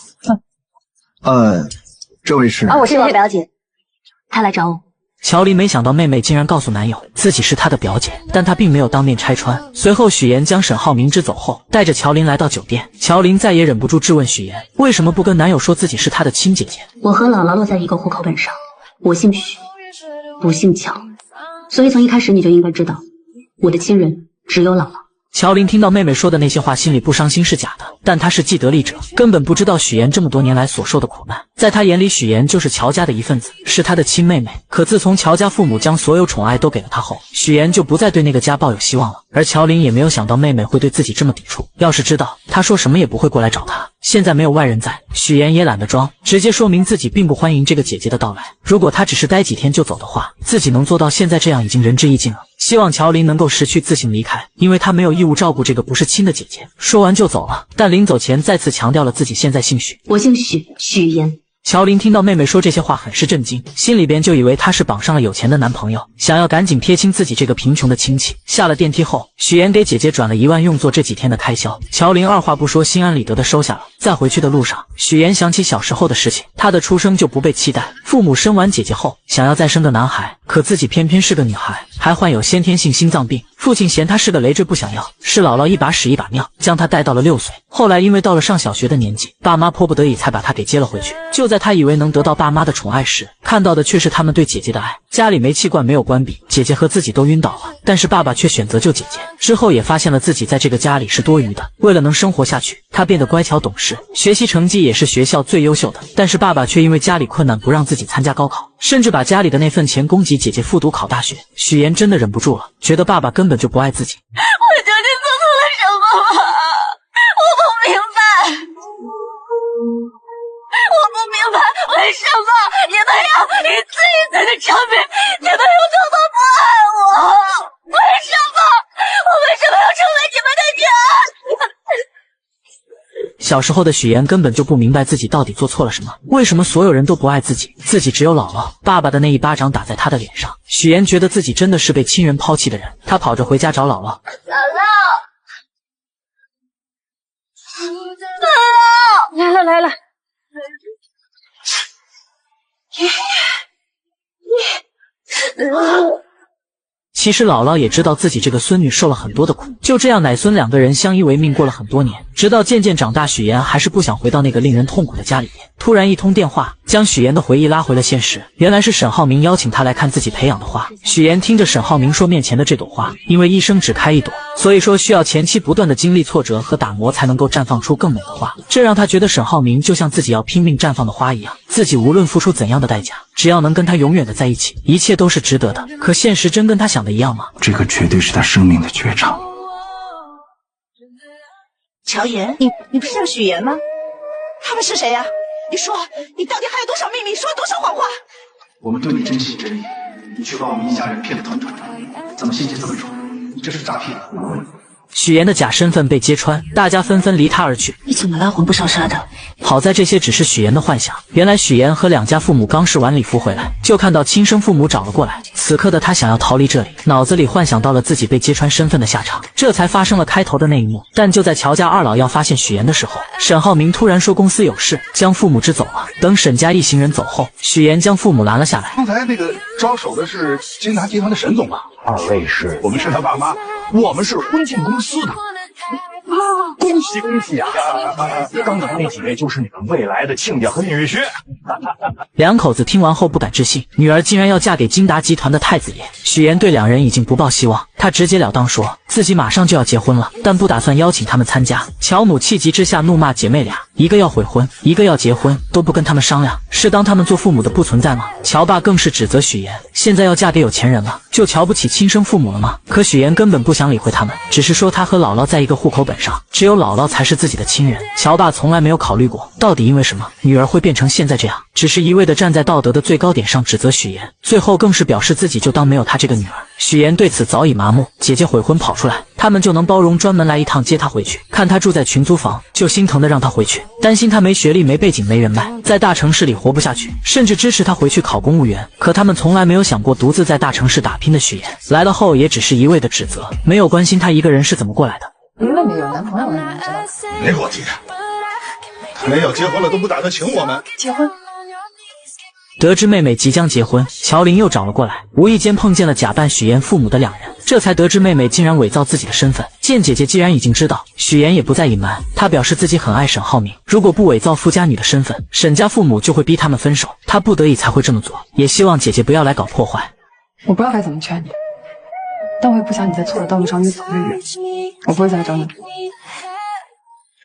这位是？我是我表姐。他来找我。乔琳没想到妹妹竟然告诉男友自己是她的表姐，但她并没有当面拆穿。随后许妍将沈浩明支走后，带着乔琳来到酒店。乔琳再也忍不住质问许妍，为什么不跟男友说自己是她的亲姐姐？我和姥姥落在一个户口本上，我姓许，不姓乔，所以从一开始你就应该知道，我的亲人只有姥姥。乔琳听到妹妹说的那些话，心里不伤心是假的，但她是既得利者，根本不知道许妍这么多年来所受的苦难。在她眼里，许妍就是乔家的一份子，是她的亲妹妹。可自从乔家父母将所有宠爱都给了她后，许妍就不再对那个家抱有希望了。而乔琳也没有想到妹妹会对自己这么抵触，要是知道，她说什么也不会过来找她。现在没有外人在，许妍也懒得装，直接说明自己并不欢迎这个姐姐的到来。如果她只是待几天就走的话，自己能做到现在这样已经仁至义尽了。希望乔琳能够识趣自行离开，因为她没有义务照顾这个不是亲的姐姐。说完就走了，但临走前再次强调了自己现在姓许。我姓许，许妍。乔琳听到妹妹说这些话很是震惊，心里边就以为她是绑上了有钱的男朋友，想要赶紧撇清自己这个贫穷的亲戚。下了电梯后，许妍给姐姐转了1万用作这几天的开销，乔琳二话不说，心安理得的收下了。在回去的路上，许妍想起小时候的事情，她的出生就不被期待，父母生完姐姐后想要再生个男孩，可自己偏偏是个女孩，还患有先天性心脏病。父亲嫌她是个累赘不想要，是姥姥一把屎一把尿将她带到了6岁。后来因为到了上小学的年纪，爸妈迫不得已才把她给接了回去。就在她以为能得到爸妈的宠爱时，看到的却是他们对姐姐的爱。家里煤气罐没有关闭，姐姐和自己都晕倒了，但是爸爸却选择救姐姐。之后也发现了自己在这个家里是多余的，为了能生活下去，他变得乖巧懂事，学习成绩也是学校最优秀的。但是爸爸却因为家里困难不让自己参加高考，甚至把家里的那份钱供给姐姐复读考大学。许妍真的忍不住了，觉得爸爸根本就不爱自己。我究竟做错了什么？我不明白。我不明白为什么你们要一次一次的证明你们有多么不爱我？为什么？我为什么要成为你们的女儿？小时候的许妍根本就不明白自己到底做错了什么，为什么所有人都不爱自己，自己只有姥姥。爸爸的那一巴掌打在她的脸上，许妍觉得自己真的是被亲人抛弃的人。她跑着回家找姥姥。姥姥，来了。其实姥姥也知道自己这个孙女受了很多的苦，就这样奶孙两个人相依为命过了很多年，直到渐渐长大，许妍还是不想回到那个令人痛苦的家里面。突然一通电话将许妍的回忆拉回了现实，原来是沈浩明邀请她来看自己培养的花。许妍听着沈浩明说，面前的这朵花因为一生只开一朵，所以说需要前期不断的经历挫折和打磨才能够绽放出更美的花，这让她觉得沈浩明就像自己要拼命绽放的花一样，自己无论付出怎样的代价，只要能跟他永远的在一起，一切都是值得的。可现实真跟他想的一样吗？这个绝对是他生命的绝唱。乔妍，你不是叫许妍吗？他们是谁呀？你说，你到底还有多少秘密？说多少谎话？我们对你真心真意，你却把我们一家人骗得团团转，怎么心情这么重？你这是诈骗！许妍的假身份被揭穿，大家纷纷离她而去。你怎么了？魂不守舍的。好在这些只是许妍的幻想，原来许妍和两家父母刚试完礼服回来，就看到亲生父母找了过来。此刻的她想要逃离这里，脑子里幻想到了自己被揭穿身份的下场，这才发生了开头的那一幕。但就在乔家二老要发现许妍的时候，沈浩明突然说公司有事，将父母支走了。等沈家一行人走后，许妍将父母拦了下来。刚才那个招手的是金达集团的沈总吧？二位是？我们是他爸妈，我们是婚庆公司的。恭喜恭喜啊！刚才那几位就是你们未来的亲家和女婿。两口子听完后不敢置信，女儿竟然要嫁给金达集团的太子爷。许妍对两人已经不抱希望，她直截了当说自己马上就要结婚了，但不打算邀请他们参加。乔母气急之下怒骂姐妹俩，一个要悔婚，一个要结婚，都不跟他们商量，是当他们做父母的不存在吗？乔爸更是指责许妍，现在要嫁给有钱人了，就瞧不起亲生父母了吗？可许妍根本不想理会他们，只是说她和姥姥在一个户口本上，只有姥姥才是自己的亲人。乔爸从来没有考虑过，到底因为什么女儿会变成现在这样，只是一味的站在道德的最高点上指责许妍，最后更是表示自己就当没有她这个女儿。许妍对此早已麻木，姐姐悔婚跑出来，他们就能包容，专门来一趟接她回去，看她住在群租房，就心疼的让她回去，担心她没学历、没背景、没人脉，在大城市里活不下去，甚至支持她回去考公务员。可他们从来没有想过独自在大城市打拼的许妍，来了后也只是一味的指责，没有关心她一个人是怎么过来的。你妹妹有男朋友了，你知道吗？别给我提，没有结婚了都不打算请我们结婚。得知妹妹即将结婚，乔林又找了过来，无意间碰见了假扮许妍父母的两人，这才得知妹妹竟然伪造自己的身份。见姐姐既然已经知道，许妍也不再隐瞒，她表示自己很爱沈浩明，如果不伪造富家女的身份，沈家父母就会逼他们分手，她不得已才会这么做，也希望姐姐不要来搞破坏。我不知道该怎么劝你，但我也不想你在错的道路上越走越远，我不会再来找你。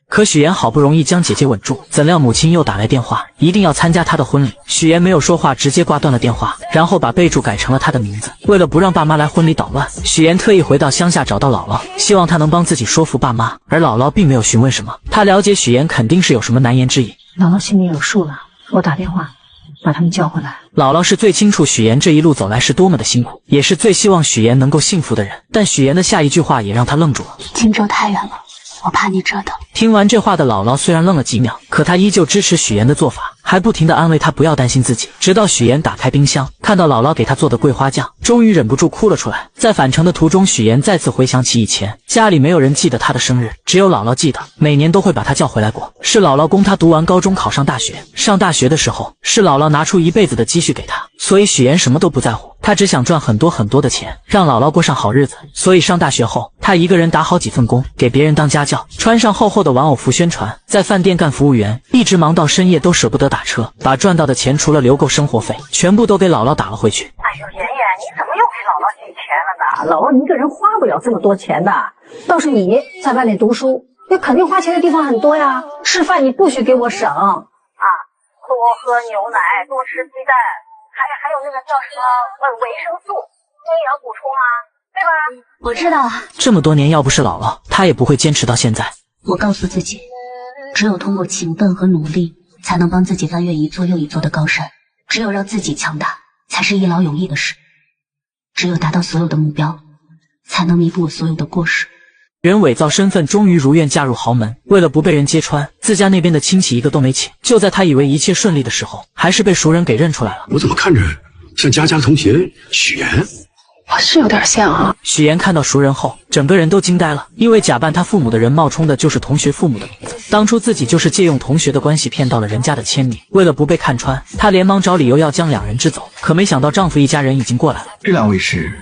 可许妍好不容易将姐姐稳住，怎料母亲又打来电话，一定要参加她的婚礼。许妍没有说话，直接挂断了电话，然后把备注改成了她的名字。为了不让爸妈来婚礼捣乱，许妍特意回到乡下找到姥姥，希望她能帮自己说服爸妈。而姥姥并没有询问什么，她了解许妍肯定是有什么难言之隐。姥姥心里有数了，我打电话把他们叫回来。姥姥是最清楚许妍这一路走来是多么的辛苦，也是最希望许妍能够幸福的人。但许妍的下一句话也让她愣住了：荆州太远了，我怕你折腾。听完这话的姥姥虽然愣了几秒，可她依旧支持许妍的做法，还不停地安慰她不要担心自己。直到许妍打开冰箱，看到姥姥给她做的桂花酱，终于忍不住哭了出来。在返程的途中，许妍再次回想起以前家里没有人记得她的生日，只有姥姥记得，每年都会把她叫回来过。是姥姥供她读完高中，考上大学。上大学的时候，是姥姥拿出一辈子的积蓄给她，所以许妍什么都不在乎，她只想赚很多很多的钱，让姥姥过上好日子。所以上大学后，她一个人打好几份工，给别人当家教，穿上厚厚的的玩偶服宣传，在饭店干服务员，一直忙到深夜都舍不得打车，把赚到的钱除了留够生活费，全部都给姥姥打了回去。哎呦，妍妍，你怎么又给姥姥给钱了呢？姥姥一个人花不了这么多钱的，倒是你在外面读书，那肯定花钱的地方很多呀。吃饭你不许给我省啊，多喝牛奶，多吃鸡蛋，还有那个叫什么维生素、营养补充啊，对吧？我知道了。这么多年，要不是姥姥，她也不会坚持到现在。我告诉自己，只有通过勤奋和努力，才能帮自己翻越一座又一座的高山。只有让自己强大，才是一劳永逸的事。只有达到所有的目标，才能弥补我所有的过失。人伪造身份，终于如愿嫁入豪门。为了不被人揭穿，自家那边的亲戚一个都没请。就在他以为一切顺利的时候，还是被熟人给认出来了。我怎么看着像佳佳的同学许妍？是有点像啊。许妍看到熟人后，整个人都惊呆了，因为假扮他父母的人冒充的就是同学父母的名字。当初自己就是借用同学的关系骗到了人家的签名。为了不被看穿，她连忙找理由要将两人支走，可没想到丈夫一家人已经过来了。这两位是？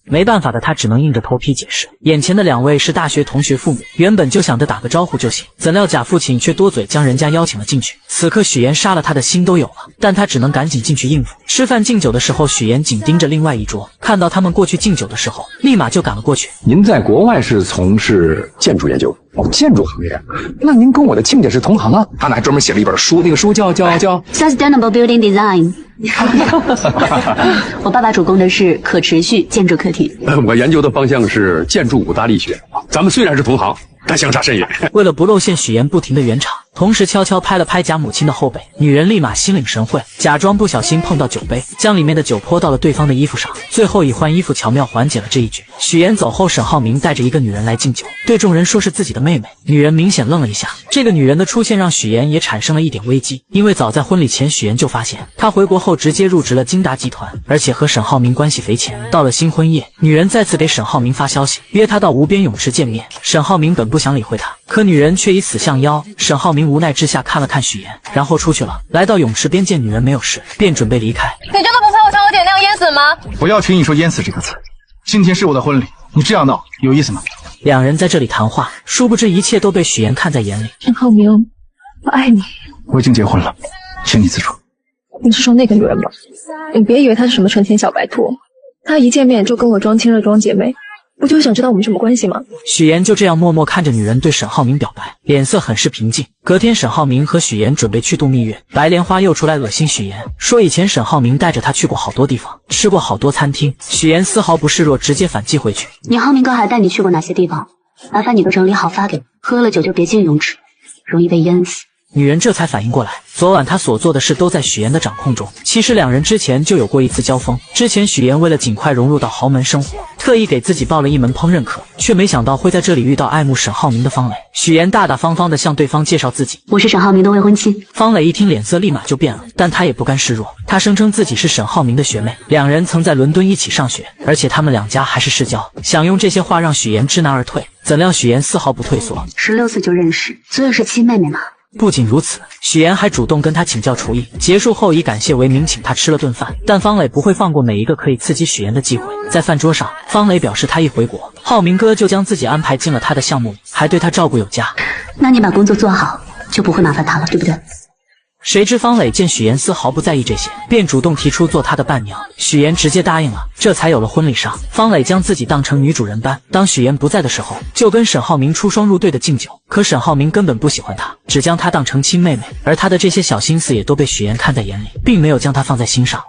没办法的，她只能硬着头皮解释，眼前的两位是大学同学父母，原本就想着打个招呼就行，怎料假父亲却多嘴将人家邀请了进去。此刻许妍杀了他的心都有了，但他只能赶紧进去应付。吃饭敬酒的时候，许妍紧盯着另外一桌，看到他们过去敬酒的时候，立马就赶了过去。您在国外是从事建筑研究？哦，建筑行业。那您跟我的亲家是同行啊？他还专门写了一本书，那个书叫 Sustainable Building Design。我爸爸主攻的是可持续建筑课题。我研究的方向是建筑五大力学。咱们虽然是同行，但相差甚远。为了不露馅，许妍不停地圆场，同时悄悄拍了拍贾母亲的后背。女人立马心领神会，假装不小心碰到酒杯，将里面的酒泼到了对方的衣服上，最后以换衣服巧妙缓解了这一局。许妍走后，沈浩明带着一个女人来敬酒，对众人说是自己的妹妹。女人明显愣了一下，这个女人的出现让许妍也产生了一点危机，因为早在婚礼前，许妍就发现她回国后直接入职了金达集团，而且和沈浩明关系匪浅。到了新婚夜，女人再次给沈浩明发消息，约他到无边泳池见面。沈浩明本不想理会她，可女人却以死相邀。沈浩明无奈之下看了看许妍，然后出去了。来到泳池边见女人没有事，便准备离开。你真的不怕我像我姐那样淹死吗？不要听你说淹死这个词。今天是我的婚礼，你这样闹有意思吗？两人在这里谈话，殊不知一切都被许妍看在眼里。沈浩明，我爱你。我已经结婚了，请你自重。你是说那个女人吗？你别以为她是什么纯情小白兔，她一见面就跟我装亲热装姐妹，不就是想知道我们什么关系吗？许妍就这样默默看着女人对沈浩明表白，脸色很是平静。隔天，沈浩明和许妍准备去度蜜月，白莲花又出来恶心许妍，说以前沈浩明带着她去过好多地方，吃过好多餐厅。许妍丝毫不示弱，直接反击回去。你浩明哥还带你去过哪些地方？麻烦你都整理好发给我。喝了酒就别进泳池，容易被淹死。女人这才反应过来，昨晚她所做的事都在许妍的掌控中。其实两人之前就有过一次交锋。之前许妍为了尽快融入到豪门生活，特意给自己报了一门烹饪课，却没想到会在这里遇到爱慕沈浩明的方磊。许妍大大方方地向对方介绍自己，我是沈浩明的未婚妻。方磊一听脸色立马就变了，但他也不甘示弱，他声称自己是沈浩明的学妹，两人曾在伦敦一起上学，而且他们两家还是世交，想用这些话让许妍知难而退。怎料许妍丝毫不退缩，16岁就认识，所以是亲妹妹嘛。不仅如此，许妍还主动跟他请教厨艺，结束后以感谢为名请他吃了顿饭。但方磊不会放过每一个可以刺激许妍的机会。在饭桌上，方磊表示他一回国，浩明哥就将自己安排进了他的项目里，还对他照顾有加。那你把工作做好，就不会麻烦他了，对不对？谁知方磊见许妍丝毫不在意这些，便主动提出做他的伴娘，许妍直接答应了，这才有了婚礼上。方磊将自己当成女主人般，当许妍不在的时候，就跟沈浩明出双入对的敬酒。可沈浩明根本不喜欢他，只将他当成亲妹妹，而他的这些小心思也都被许妍看在眼里，并没有将他放在心上。